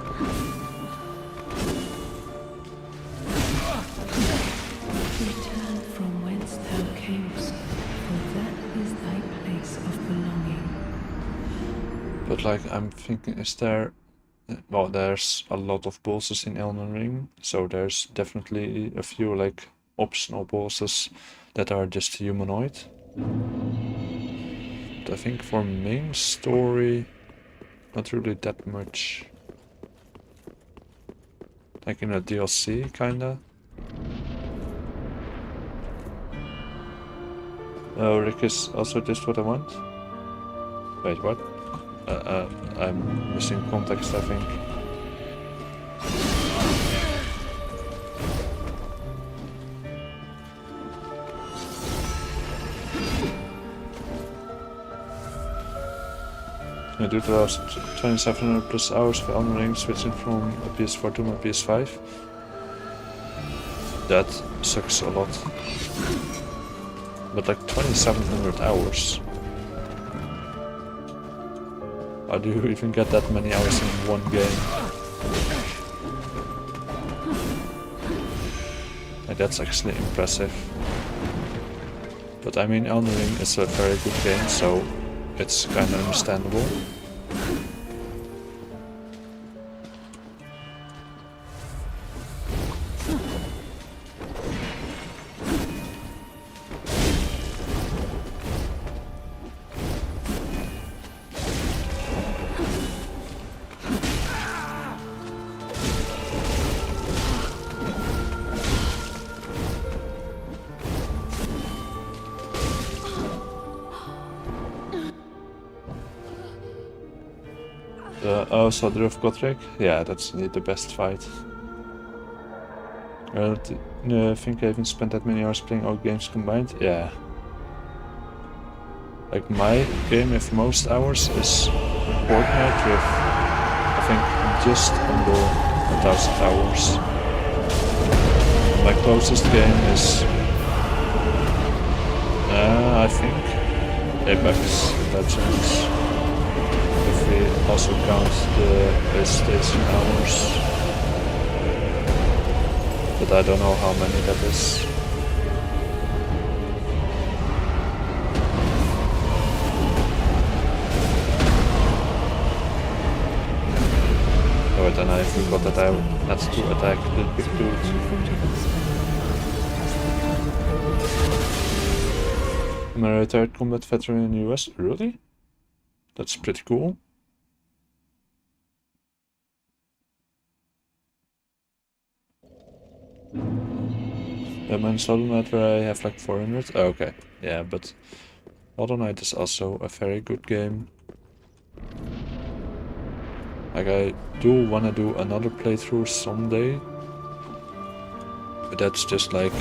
Return from whence thou camest, for that is thy place of belonging. But like, I'm thinking, is there... Well, there's a lot of bosses in Elden Ring, so there's definitely a few like optional bosses that are just humanoid. But I think for main story, not really that much. Like in a DLC, kinda. Oh, Rick is also just what I want? Wait, what? I'm missing context, I think. I do the last 2700 plus hours for Elden Ring, switching from a PS4 to my PS5. That sucks a lot. But like 2700 hours. How do you even get that many hours in one game? Like, that's actually impressive. But I mean, Elden Ring is a very good game, so it's kind of understandable. Oh, Soldier of Gotrek? Yeah, that's indeed the best fight. I don't think I even spent that many hours playing all games combined. Yeah. Like my game with most hours is Fortnite with, I think, just under 1000 hours. My closest game is, I think, Apex Legends. If we also count the PlayStation hours. But I don't know how many that is. Oh, then I forgot that I had to attack the big dude. I'm a retired combat veteran in the US. Really? That's pretty cool. Batman's Hollow Knight where I have like 400. Oh, okay. Yeah, but Hollow Knight is also a very good game. Like, I do want to do another playthrough someday. But that's just like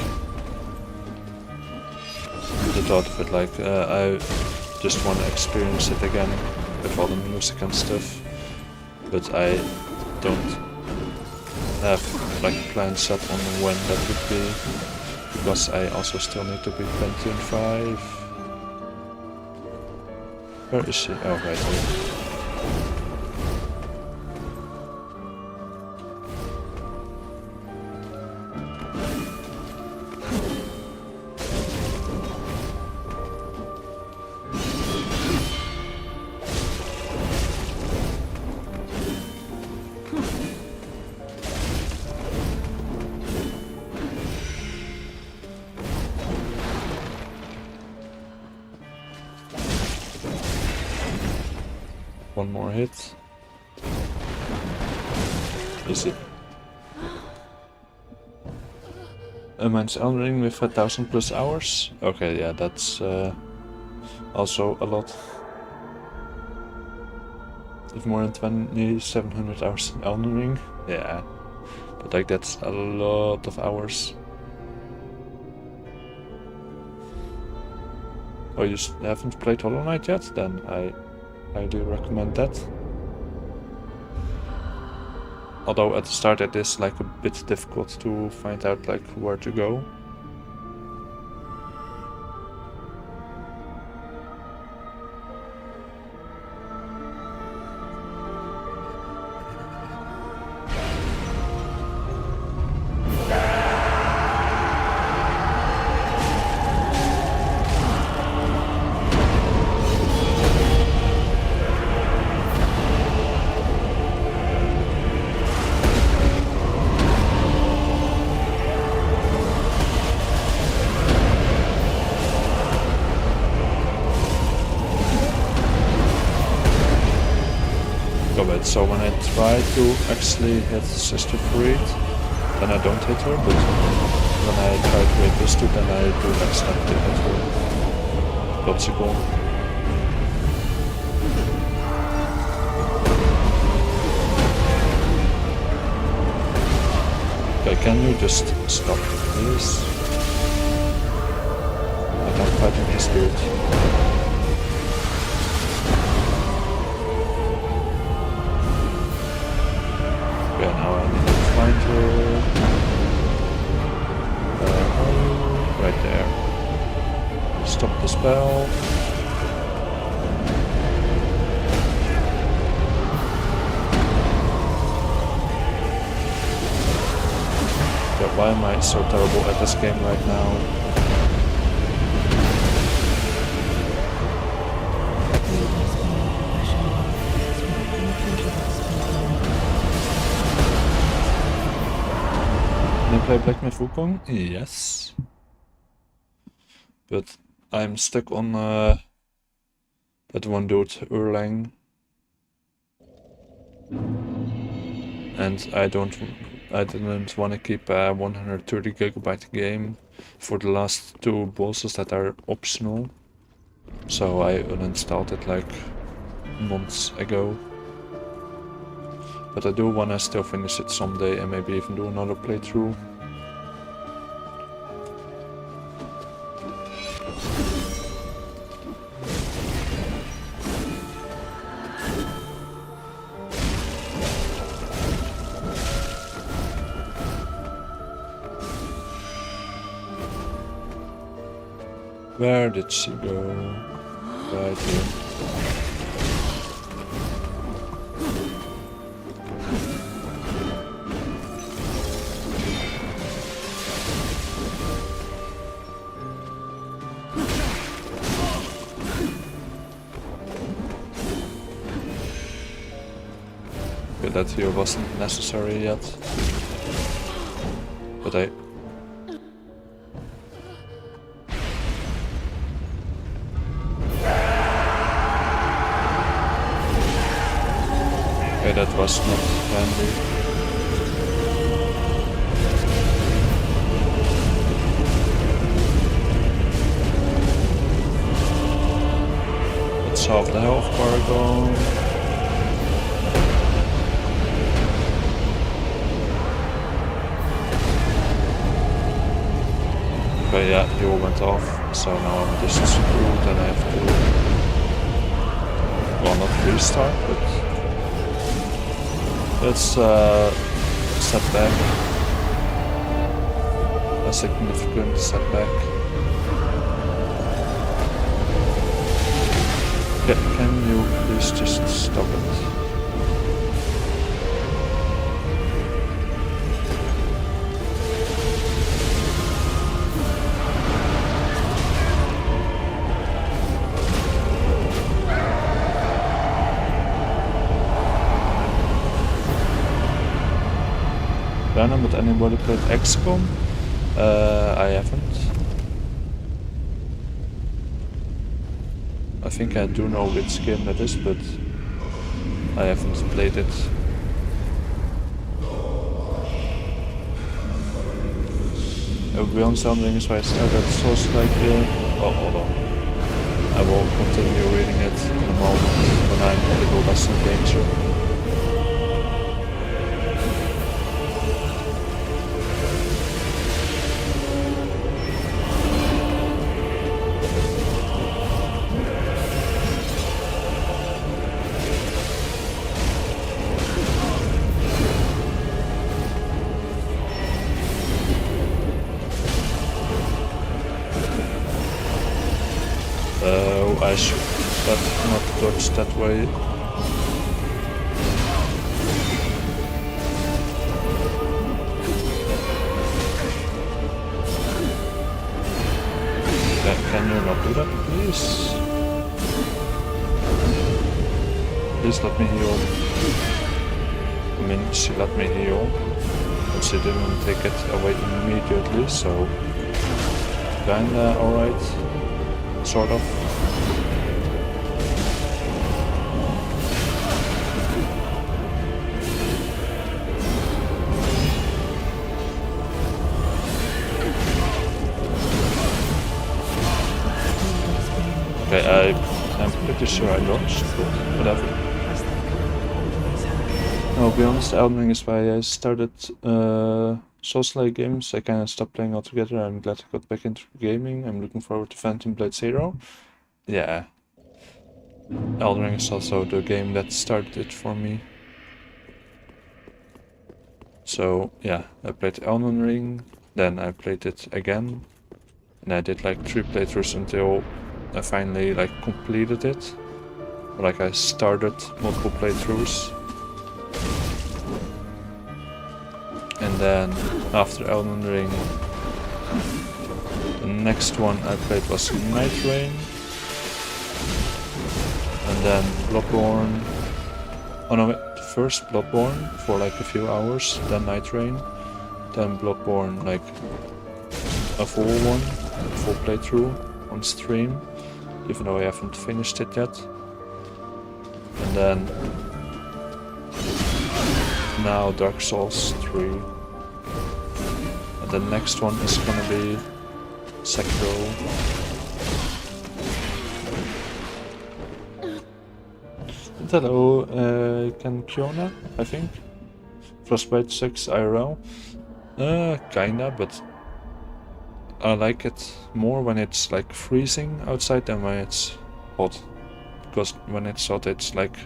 the thought of it. Like, I just want to experience it again with all the music and stuff. but I don't have like plans set on when that would be, because I also still need to be 25. Where is she? Oh, right here. One more hit. Easy. Mine's Elden Ring with 1,000+ hours. Okay, yeah, that's also a lot. If more than 2,700 hours in Elden Ring, yeah, but like that's a lot of hours. Oh, you haven't played Hollow Knight yet? Then I highly recommend that. Although at the start it is like a bit difficult to find out like where to go. So when I try to actually hit Sister Fried, then I don't hit her, but when I try to hit this two, then I do accidentally hit her. Logical. Okay, can you just stop this? I don't fight any spirit. Okay, now I need to find her. Right there. Stop the spell. Okay, why am I so terrible at this game right now? Can I play Black Myth Wukong? Yes. But I'm stuck on that one dude, Erlang. And I didn't want to keep a 130 GB game for the last two bosses that are optional. So I uninstalled it like months ago. But I do want to still finish it someday and maybe even do another playthrough. Where did she go? Right here. Okay, that here wasn't necessary yet. But I... Okay, that was not handy. Let's half the health bar gone. Okay, yeah, he all went off, so now I'm just screwed and I have to... Well, not restart, but... It's setback. A significant setback. Can you please just stop it? Random, but anybody played XCOM? I haven't. I think I do know which game that is, but I haven't played it. Beyond Sounding is why I started Souls like oh, hold on. I will continue reading it in a moment when I'm a little less in danger. I should not dodge that way. Can you not do that, please? Please let me heal. I mean, she let me heal, but she didn't take it away immediately, so kinda alright, sort of. Okay, I'm pretty sure I dodged, but whatever. No, to be honest, Elden Ring is why I started Souls-like games. I kinda stopped playing altogether. I'm glad I got back into gaming. I'm looking forward to Phantom Blade Zero. Yeah. Elden Ring is also the game that started it for me. So yeah, I played Elden Ring, then I played it again, and I did like 3 playthroughs until I finally like completed it. Like I started multiple playthroughs. And then after Elden Ring, the next one I played was Night Rain. And then Bloodborne. Oh no, first Bloodborne for like a few hours, then Night Rain. Then Bloodborne, like a full playthrough on stream, even though I haven't finished it yet. And then now Dark Souls 3. And the next one is gonna be Sekiro. And hello, Kiona, I think. Frostbite 6 IRL. Kinda, but I like it more when it's like freezing outside than when it's hot. Because when it's hot, it's like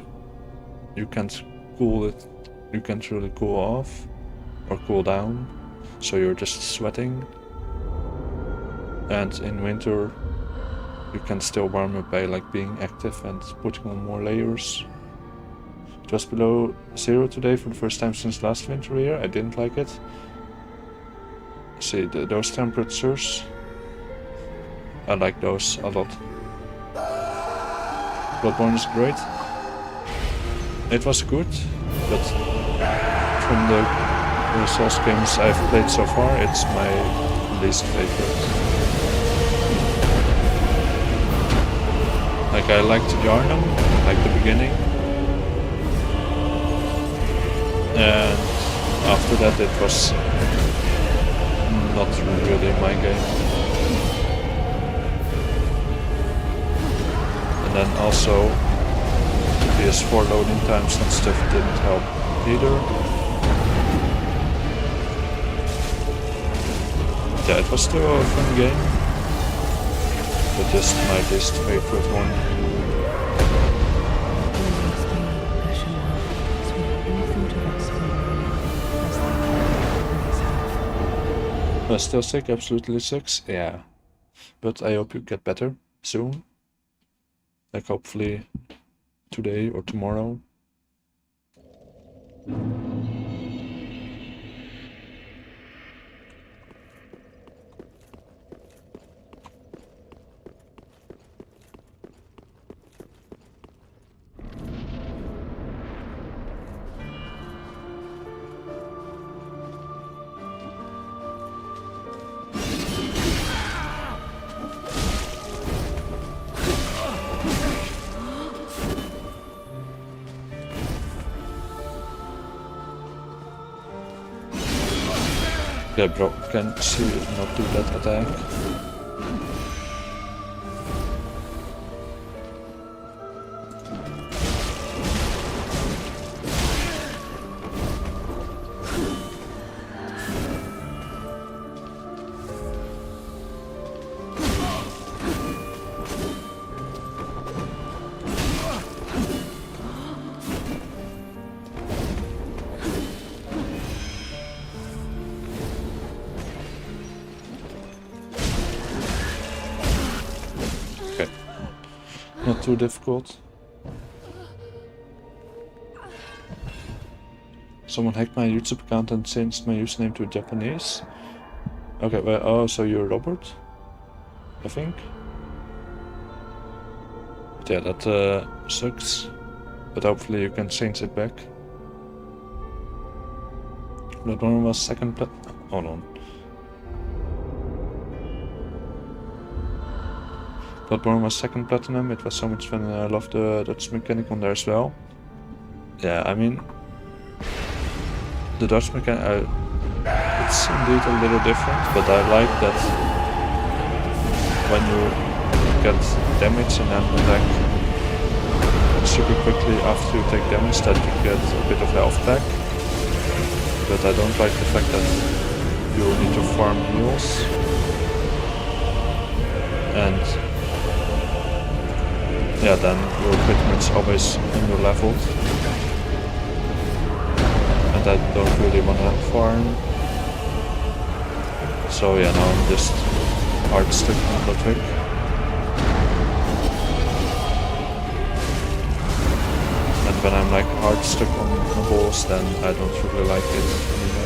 you can't cool it, you can't really cool off or cool down, so you're just sweating. And in winter, you can still warm up by like being active and putting on more layers. It was below 0 today for the first time since last winter here. I didn't like it. See, those temperatures, I like those a lot. Bloodborne is great. It was good, but from the Souls games I've played so far, it's my least favorite. Like, I liked Yarnum, like the beginning. And after that it was not really my game. And then also PS4 loading times and stuff didn't help either. Yeah, it was still a fun game, but just my least favorite one. Always been a passion of ours. We thought of ourselves Still sick, absolutely sick, yeah. But I hope you get better soon. Like hopefully today or tomorrow. Yeah, bro, can she not do that attack? Okay, not too difficult. Someone hacked my YouTube account and changed my username to Japanese. Okay, well, oh, so you're Robert? I think. But yeah, that sucks. But hopefully you can change it back. That one was second hold on. Bloodborne was second platinum, it was so much fun and I love the Dutch mechanic on there as well. Yeah, I mean, the Dutch mechanic, it's indeed a little different, but I like that when you get damage and then attack super quickly after you take damage, that you get a bit of health back. But I don't like the fact that you need to farm heals. And yeah, then you're pretty much always under-leveled. And I don't really want to farm. So yeah, now I'm just hard stuck on Ludwig. And when I'm like hard stuck on a boss, then I don't really like it anymore.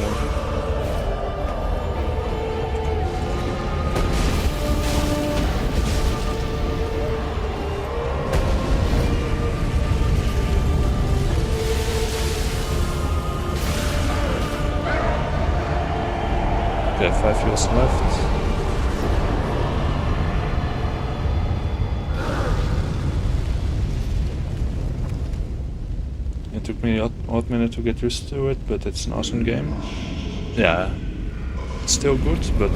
Okay, 5 heals left. It took me a hot minute to get used to it, but it's an awesome game. Yeah, it's still good, but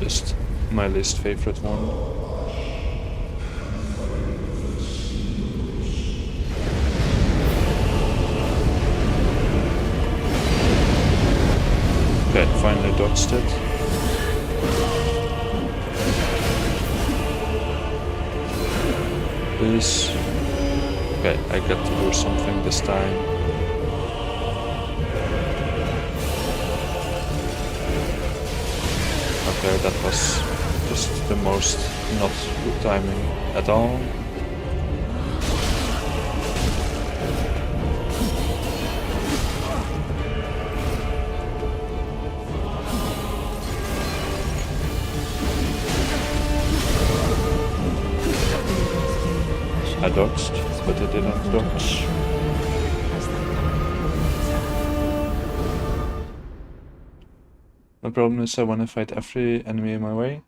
just my least favorite one. Okay, finally dodged it. Please. Okay, I get to do something this time. Okay, that was just the most not good timing at all. I dodged, but it didn't dodge. The problem is I want to fight every enemy in my way.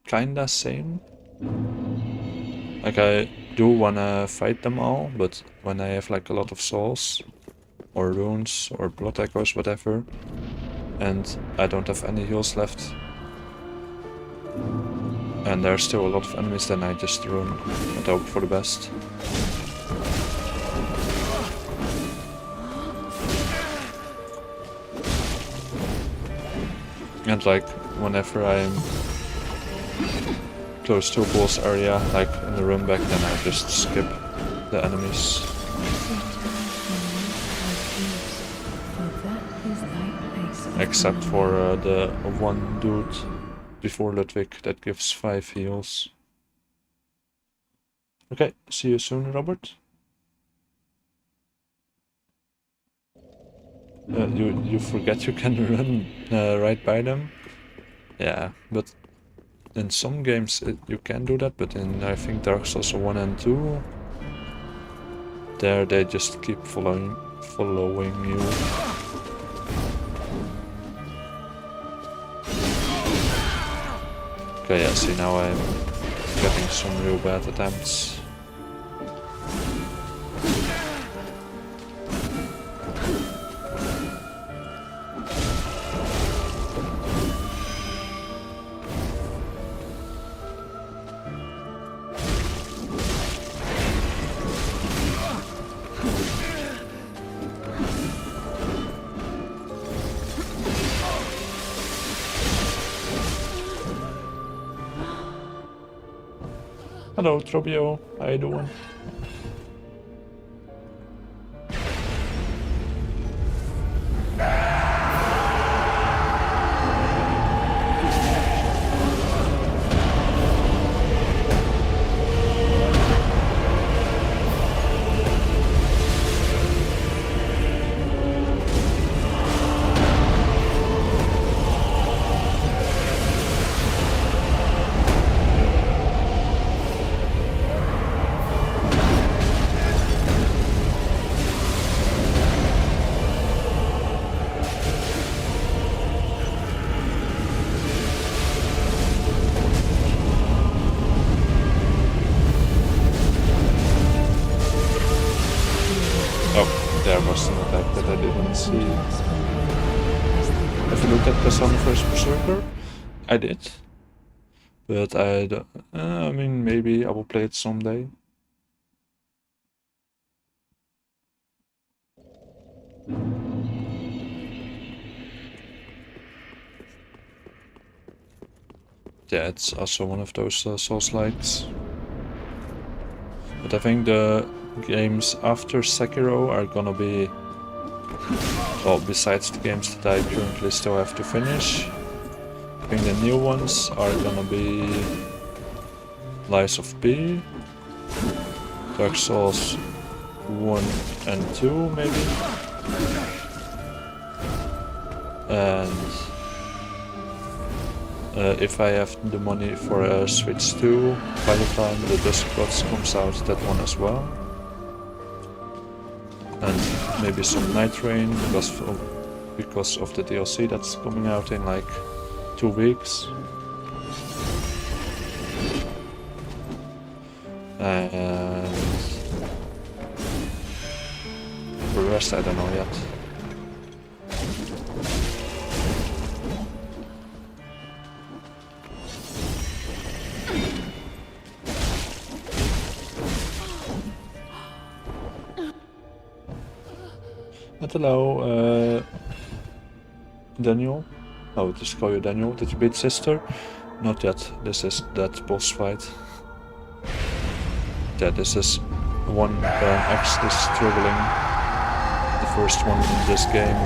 Kinda same. Like I do wanna fight them all, but when I have like a lot of souls, or runes, or blood echoes, whatever, and I don't have any heals left, and there's still a lot of enemies, then I just run and hope for the best. And like whenever I'm close to a boss area, like in the run back, then I just skip the enemies. Except for the one dude before Ludwig that gives 5 heals. Okay, see you soon, Robert. You forget you can run right by them? Yeah, but in some games you can do that, but in I think Dark Souls 1 and 2, there they just keep following you. Okay, yeah, see now I'm getting some real bad attempts. Hello, Trobio, how you doing? There was an attack that I didn't see. Have you looked at Persona vs Berserker? I did. But I don't, I mean, maybe I will play it someday. Yeah, it's also one of those Souls-likes. But I think the games after Sekiro are gonna be, well, besides the games that I currently still have to finish, I think the new ones are gonna be Lies of P, Dark Souls 1 and 2 maybe, and if I have the money for a Switch 2, by the time the Dusk Gods comes out, that one as well. And maybe some Night Rain because of the DLC that's coming out in like 2 weeks. And for the rest I don't know yet. But hello, Daniel. Oh, just call you Daniel. Did you beat Sister? Not yet. This is that boss fight. Yeah, this is one where I'm actually struggling. The first one in this game.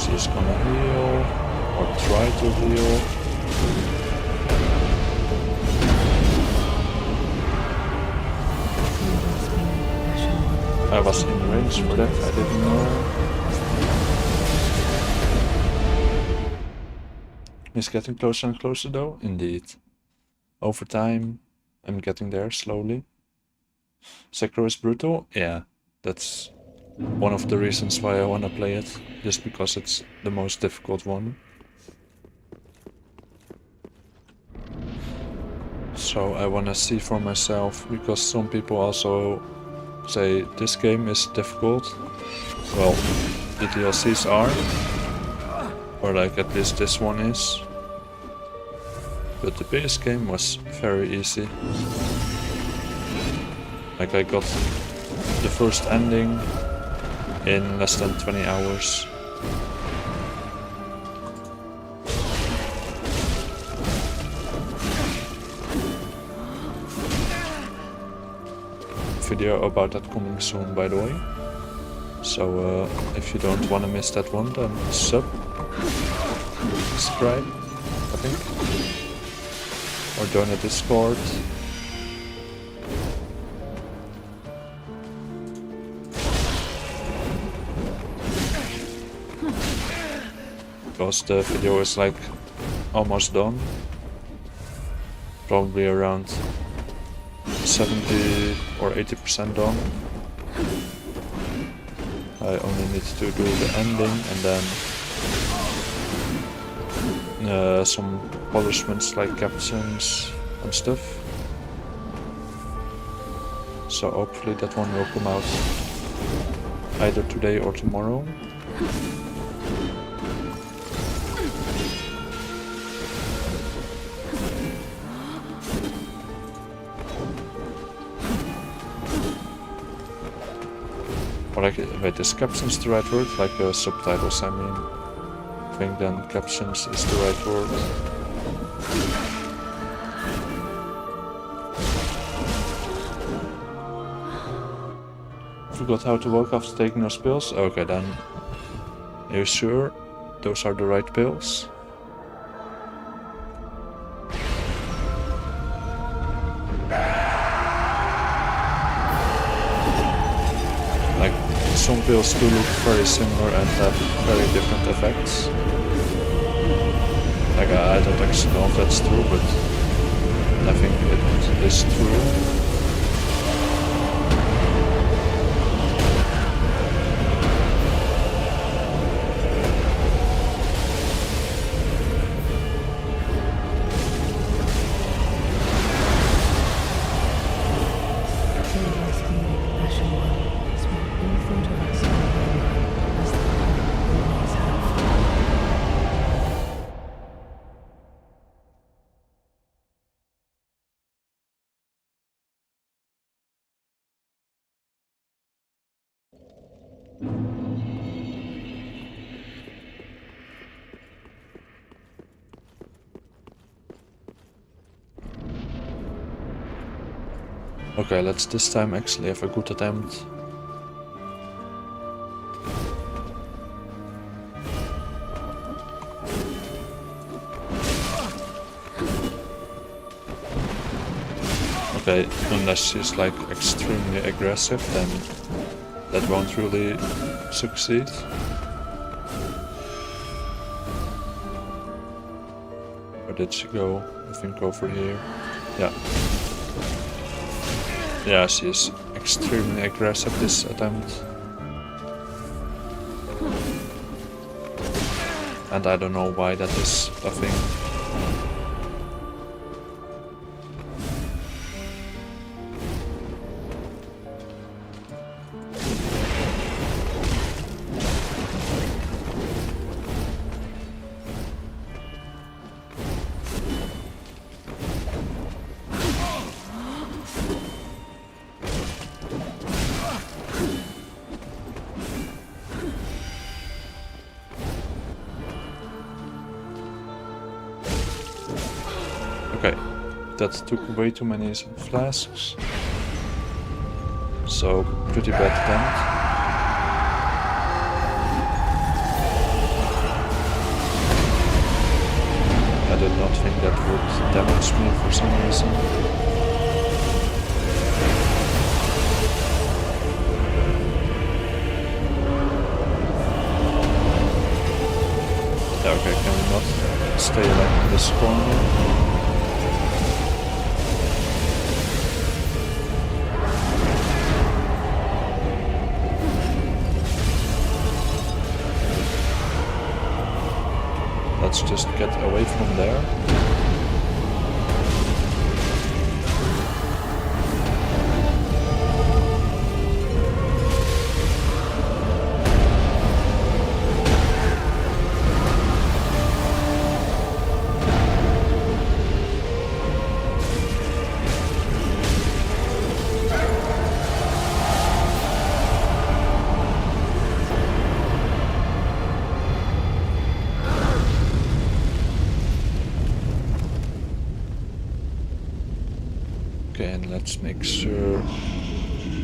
She's gonna heal, or try to heal. I was in range for that, I didn't know. It's getting closer and closer though, indeed. Over time, I'm getting there slowly. Sekiro is brutal? Yeah, that's one of the reasons why I wanna play it, just because it's the most difficult one. So I wanna see for myself, because some people also say this game is difficult. Well, the DLCs are, Or like at least this one is. But the base game was very easy. Like I got the first ending in less than 20 hours. Video about that coming soon, by the way. So if you don't want to miss that one, then subscribe, I think, or join the Discord. Because the video is like almost done, probably around 70 or 80% done. I only need to do the ending and then some polishments like captions and stuff. So hopefully that one will come out either today or tomorrow. Or like, wait, is captions the right word? Like subtitles, I mean. I think then captions is the right word. Forgot how to walk after taking those pills? Okay, then. Are you sure those are the right pills? Some pills do look very similar and have very different effects. Like I don't actually know if that's true, but I think it is true. Okay, let's this time actually have a good attempt. Okay, unless she's like extremely aggressive, then that won't really succeed. Where did she go? I think over here. Yeah. Yeah, she is extremely aggressive this attempt. And I don't know why that is a thing. Okay, that took way too many flasks. So, pretty bad attempt. I did not think that would damage me for some reason. Yeah, okay, can we not stay like in this corner? Let's just get away from there. And let's make sure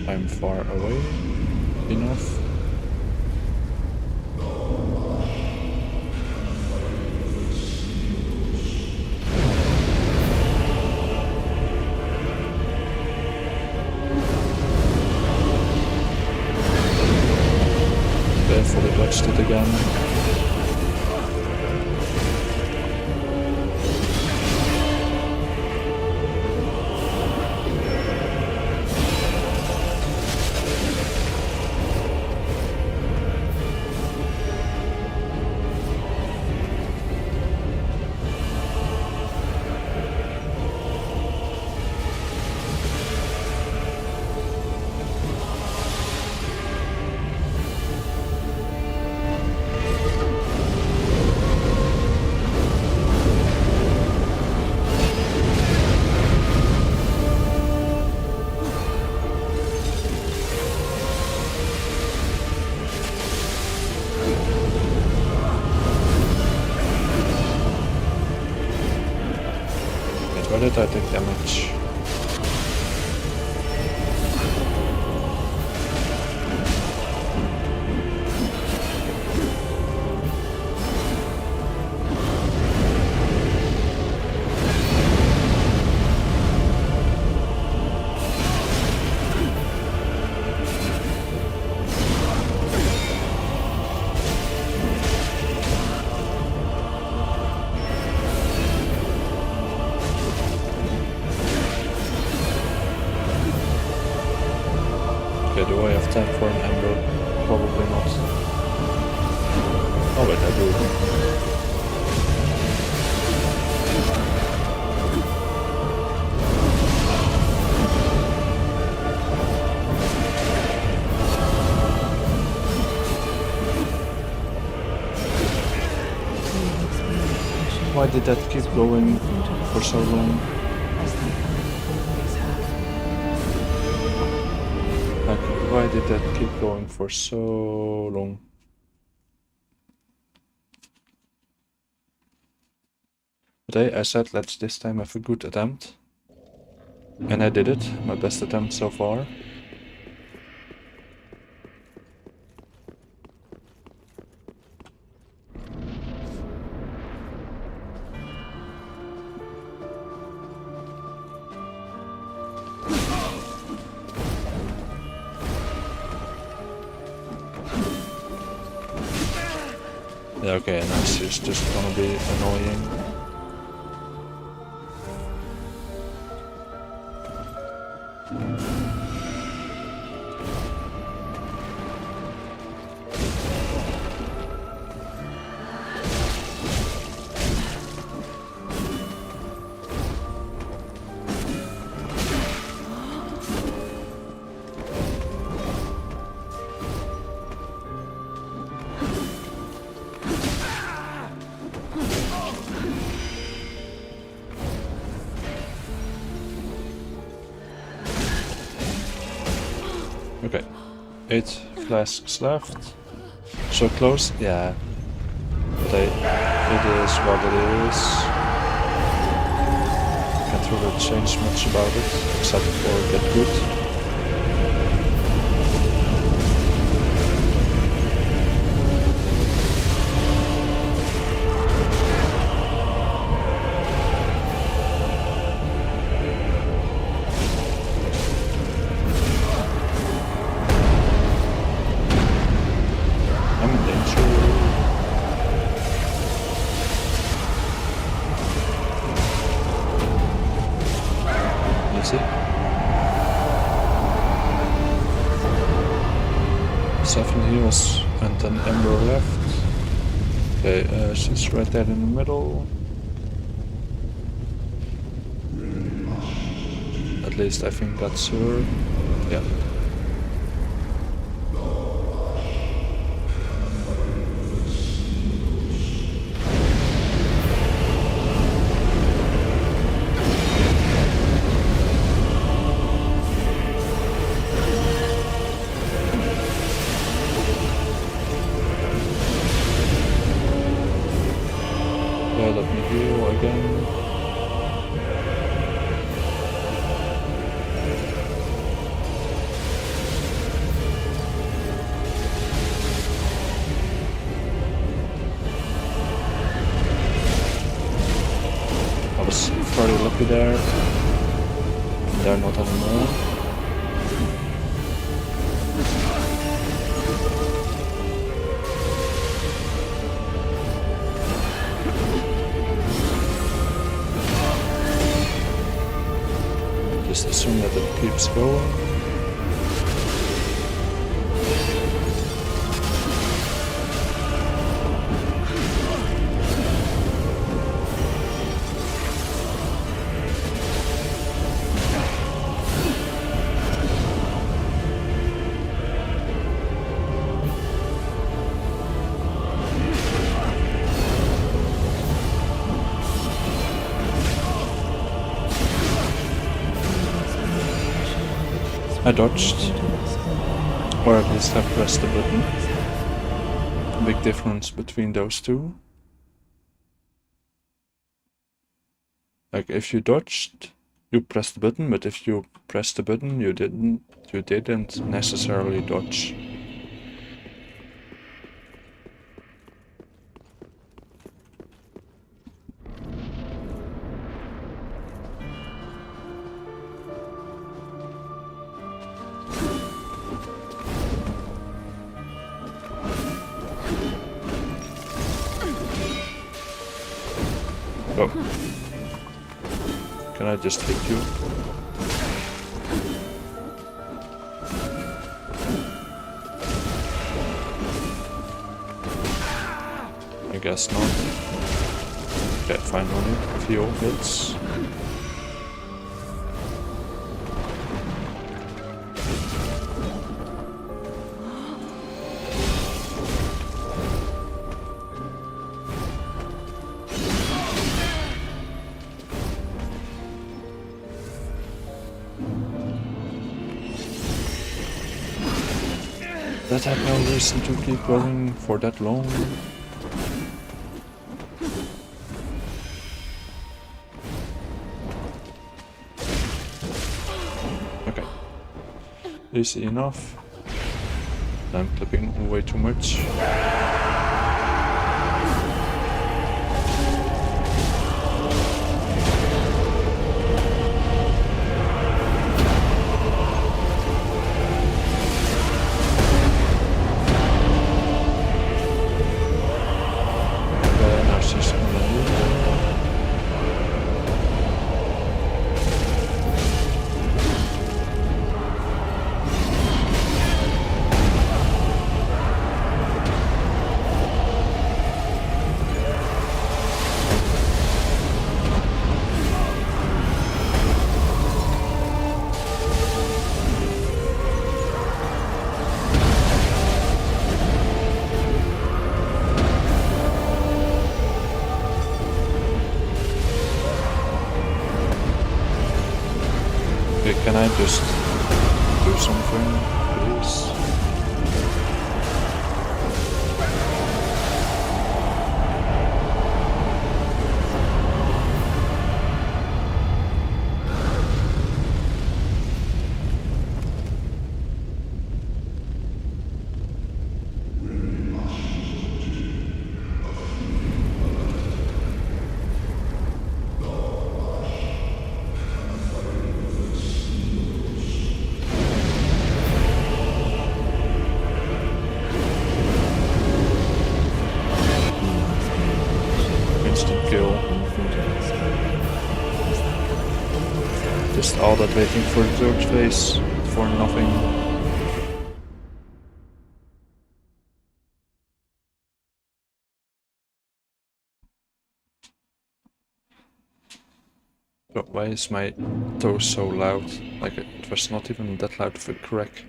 I'm far away enough. Fully dodged it again. Why did I take damage? Okay, do I have time for an ember? Probably not. Oh wait, I do. Why did that keep going for so long? Why did that keep going for so long? But I said let's this time have a good attempt. And I did it, my best attempt so far. Yeah, okay, and this is just gonna be annoying. Okay, 8 flasks left. So close, yeah. But it is what it is. Can't really change much about it, except for get good. And an ember left. Okay, she's right there in the middle. At least I think that's her. Yeah. Let me heal again. lucky there. They're not anymore. Just assume that it keeps going. I dodged, or at least I pressed the button. Big difference between those two. Like if you dodged, you pressed the button, but if you pressed the button, you didn't necessarily dodge. Oh. Can I just hit you? I guess not. Okay, finally, a few hits. That had no reason to keep going for that long. Okay. Easy enough. I'm clipping way too much. Can I just do something, please? Just all that waiting for the third phase for nothing. But why is my toe so loud? Like it was not even that loud of a crack.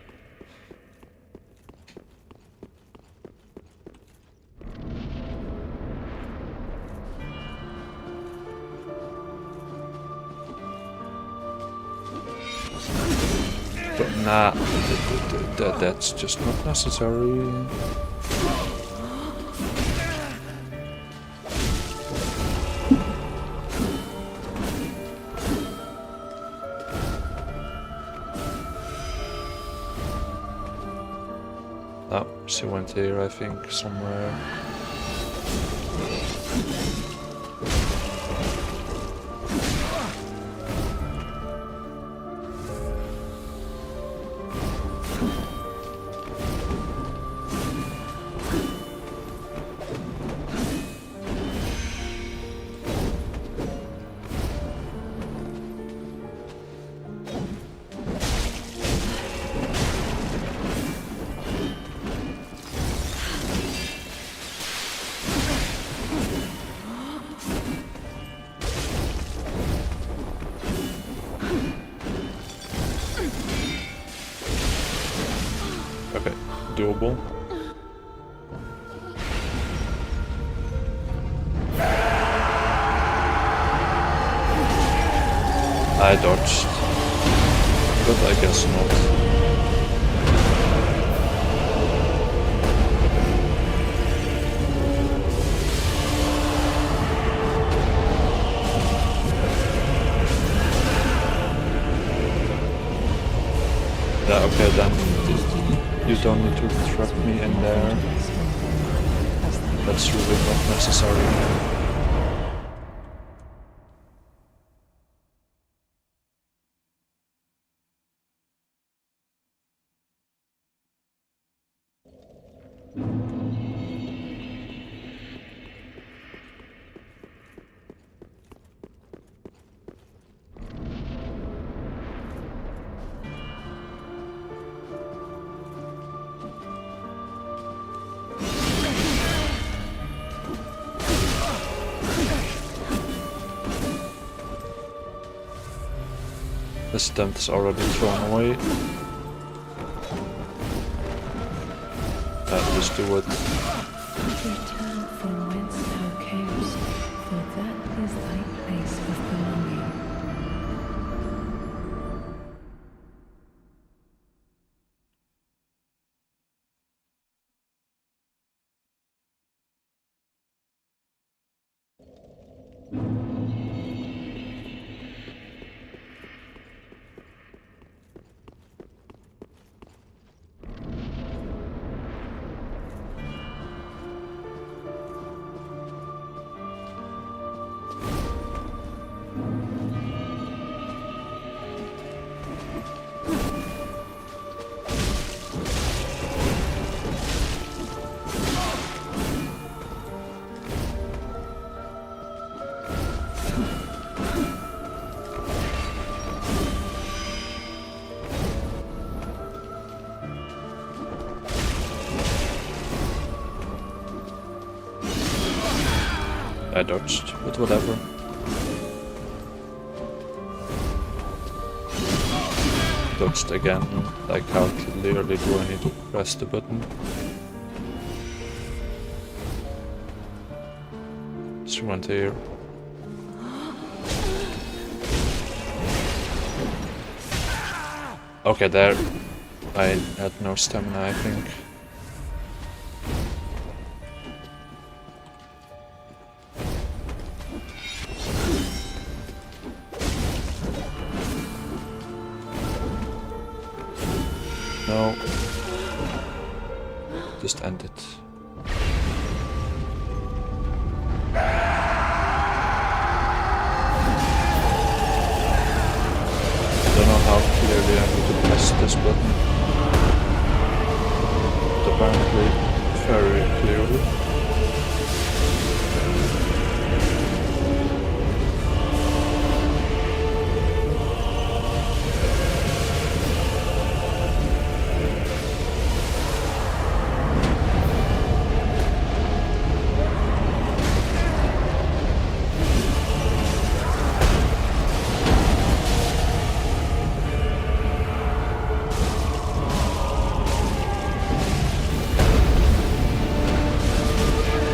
But nah, that's just not necessary. Oh, she went here, I think, somewhere. doable. I dodged, but I guess not. Yeah, okay then. You don't need to trap me in there. That's really not necessary. The stamp is already thrown away. Just do it. Return from whence thou camest, for that is thy place of belonging. I dodged, but whatever. Dodged again, like how clearly do I need to press the button? Just went here. Okay, there. I had no stamina, I think. No. Just end it. I don't know how clearly I need to press this button. But apparently very clearly.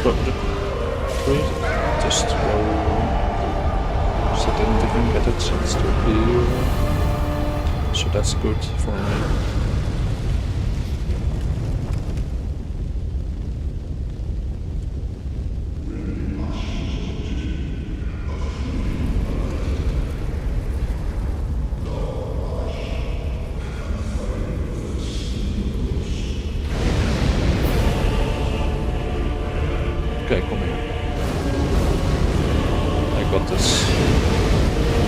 But just go. So I didn't even get a chance to heal. So that's good for me. Okay, come here. I got this.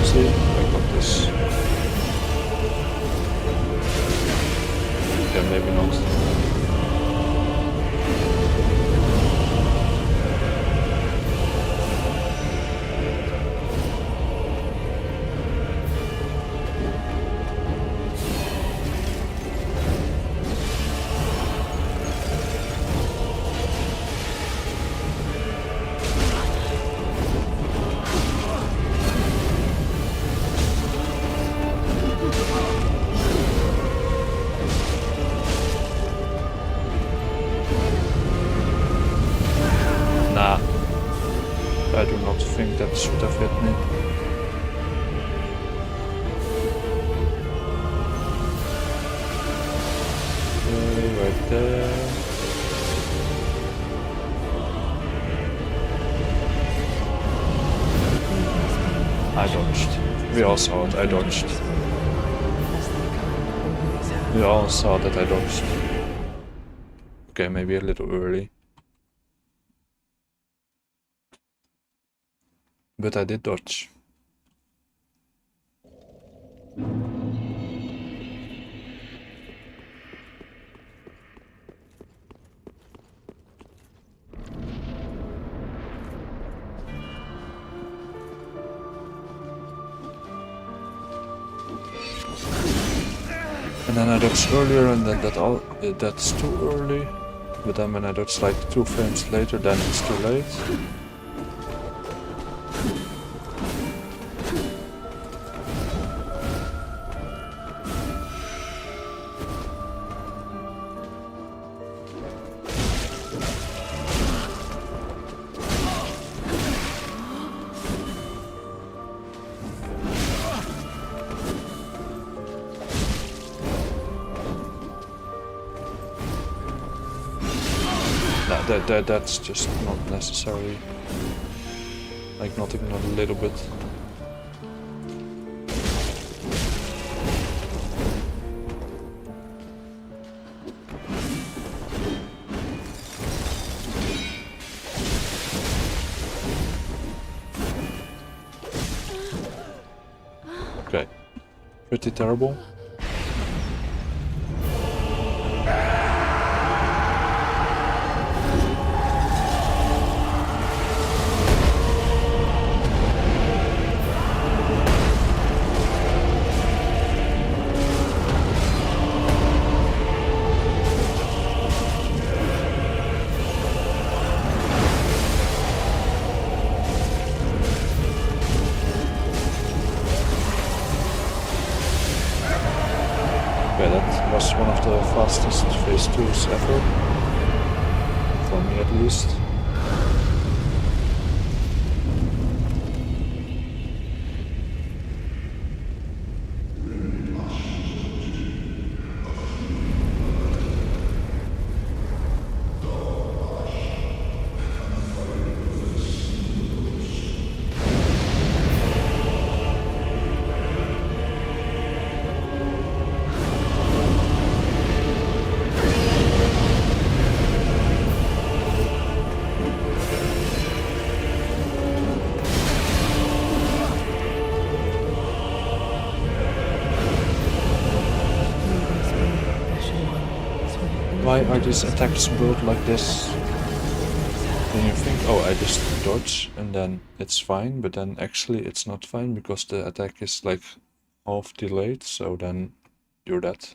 See? I got this. Okay, maybe not. think that should have hit me. Right there. I dodged. We all saw it, I dodged. We all saw that I dodged. Okay, maybe a little early. But I did dodge. And then I dodged earlier, and then that's too early. But then when I dodge like 2 frames later, then it's too late. That's just not necessary. Like, not even a little bit. Okay. Pretty terrible. Was one of the fastest phase 2s ever, for me at least. Why are these attacks built like this? Then you think, oh, I just dodge and then it's fine, but then actually it's not fine because the attack is like half delayed, so then you're dead.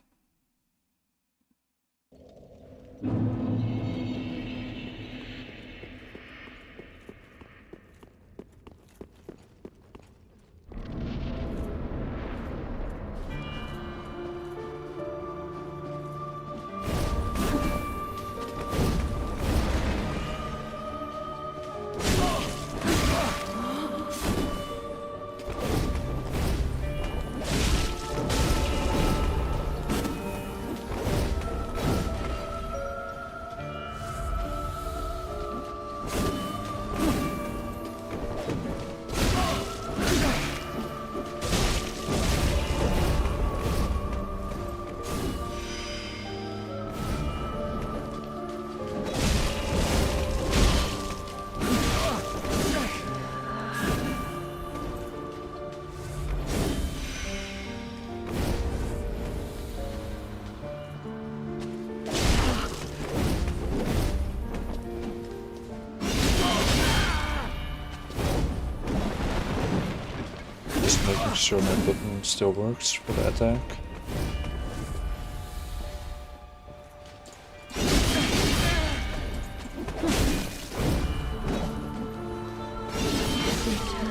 Making sure my button still works for the attack.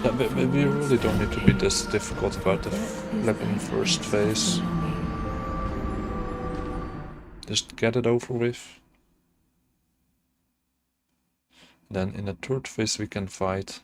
Yeah, but we really don't need to be this difficult about the flipping first phase. Just get it over with. Then in the third phase we can fight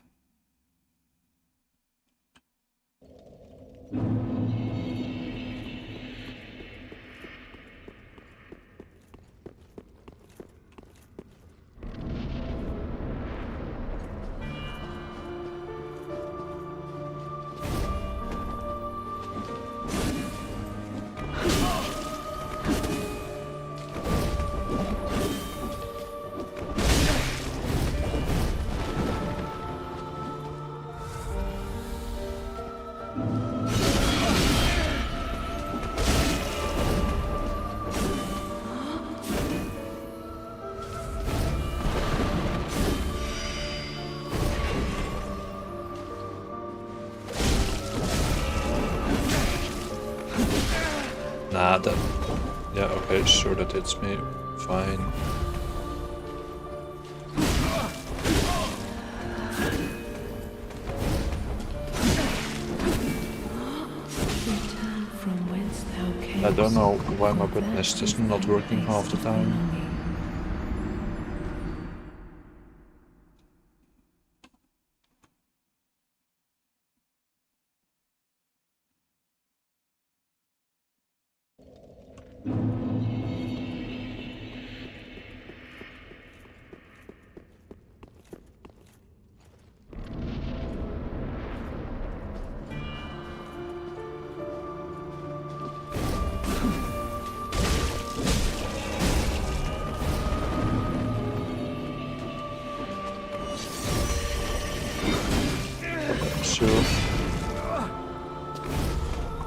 Ah, that... Yeah, okay, sure, that hits me. Fine. Return from whence thou camest. I don't know why my for button that is just is not thy working place half the of time. belonging. Sure.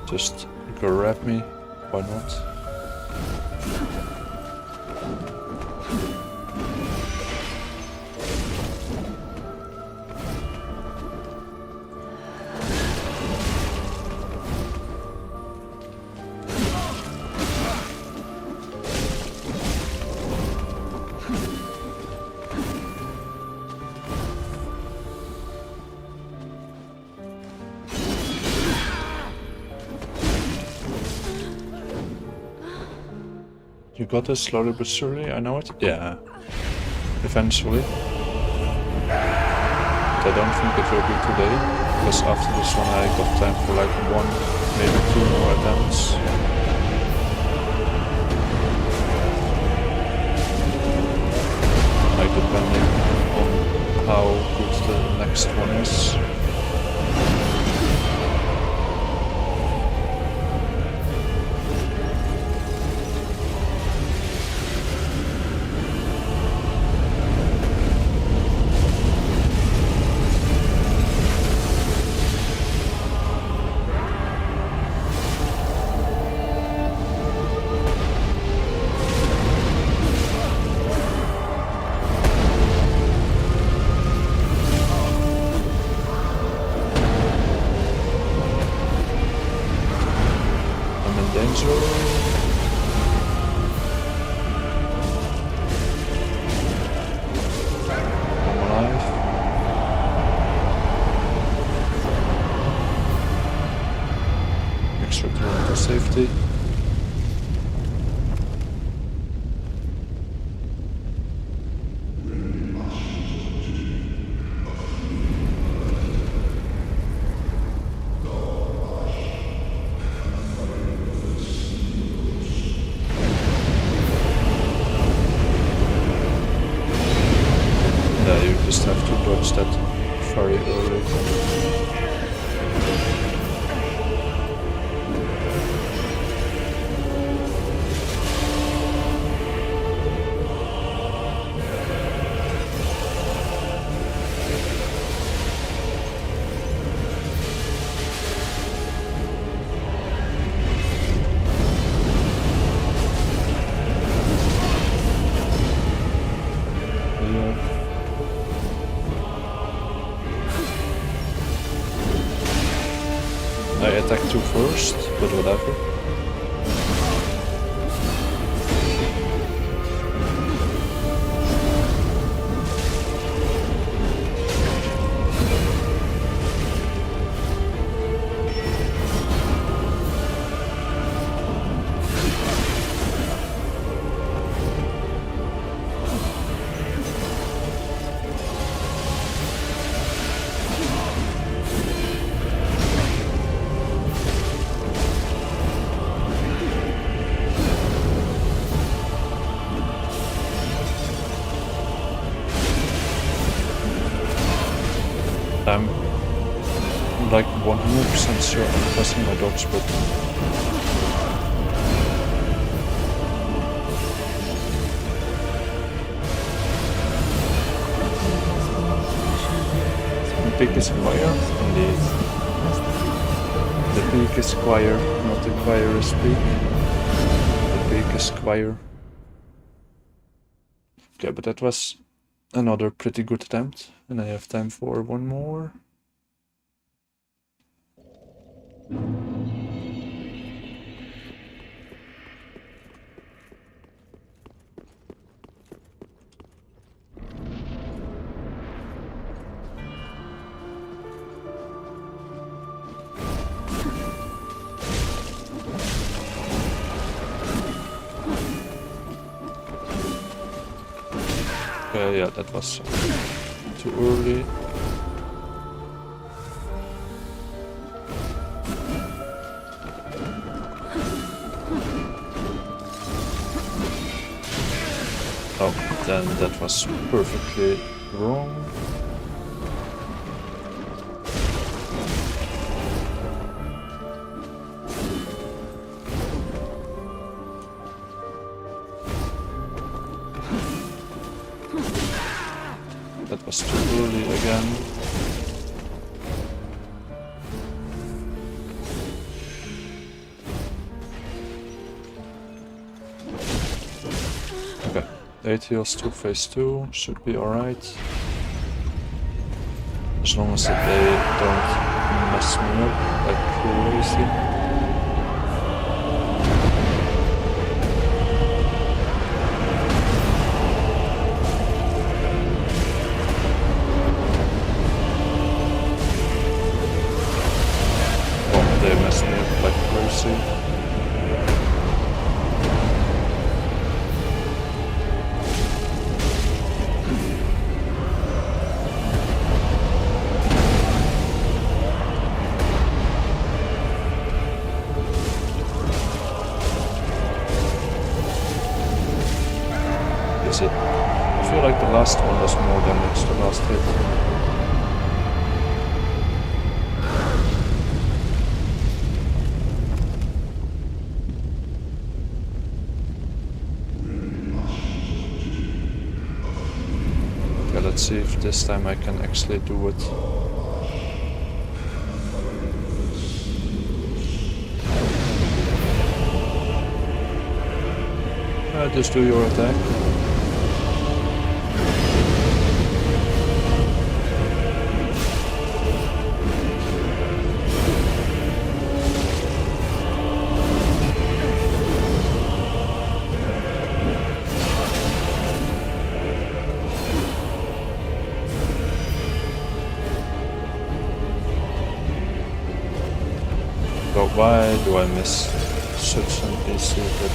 Just grab me. Why not? You got this slowly but surely, I know it. Yeah. Eventually. But I don't think it will be today, because after this one I got time for like 1, maybe 2 more attempts. Like depending on how good the next one is. Safety. Yeah, you just have to dodge that very early. I attacked you first, but whatever. I'm like 100% sure I'm pressing my dodge button. The peak is choir? Indeed. The peak is choir, not the choir is peak. The peak is choir. Okay, but that was another pretty good attempt, and I have time for one more. Okay, yeah, that was too early. Oh, then that was perfectly wrong. That was too early again. Okay, 8 heals to phase 2 should be alright. As long as they don't mess me up like crazy. Oh, they messed me up like crazy. Is it? I feel like the last one does more damage, the last hit. Okay, let's see if this time I can actually do it. Just do your attack. But why do I miss such an easy hit?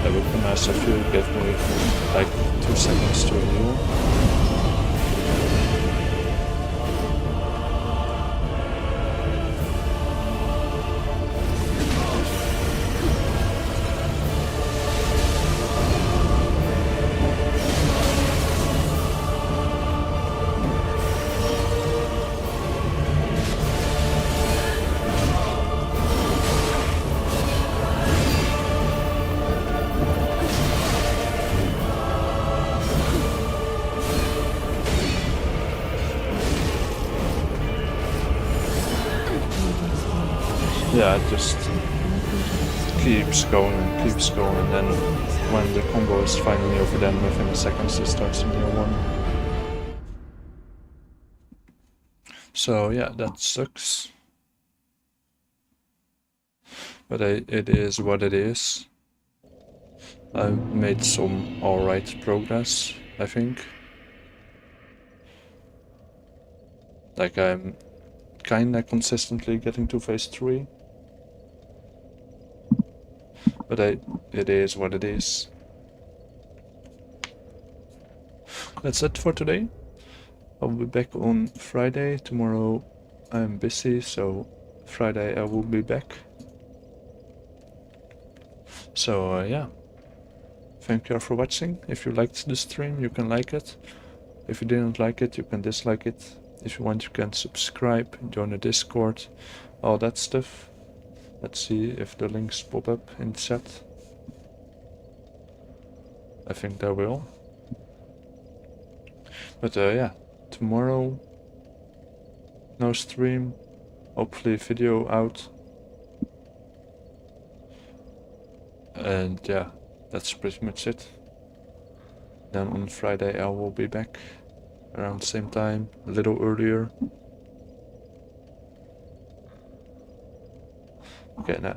That would be nice if you gave me like 2 seconds to heal. Yeah, it just keeps going and keeps going, and then when the combo is finally over, then within seconds it starts a new one. So yeah, that sucks. But it is what it is. I made some alright progress, I think. Like I'm kinda consistently getting to phase 3. But it is what it is. That's it for today. I'll be back on Friday. Tomorrow I'm busy, so Friday I will be back. So yeah. Thank you all for watching. If you liked the stream, you can like it. If you didn't like it, you can dislike it. If you want, you can subscribe, join the Discord, all that stuff. Let's see if the links pop up in chat. I think there will. But yeah, tomorrow no stream, hopefully video out. And yeah, that's pretty much it. Then on Friday I will be back around the same time, a little earlier. Okay, now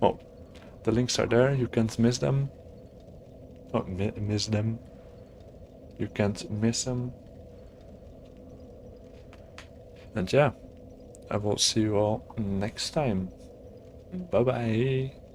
well, the links are there, you can't miss them. Oh, miss them. You can't miss them. And yeah, I will see you all next time. Bye bye.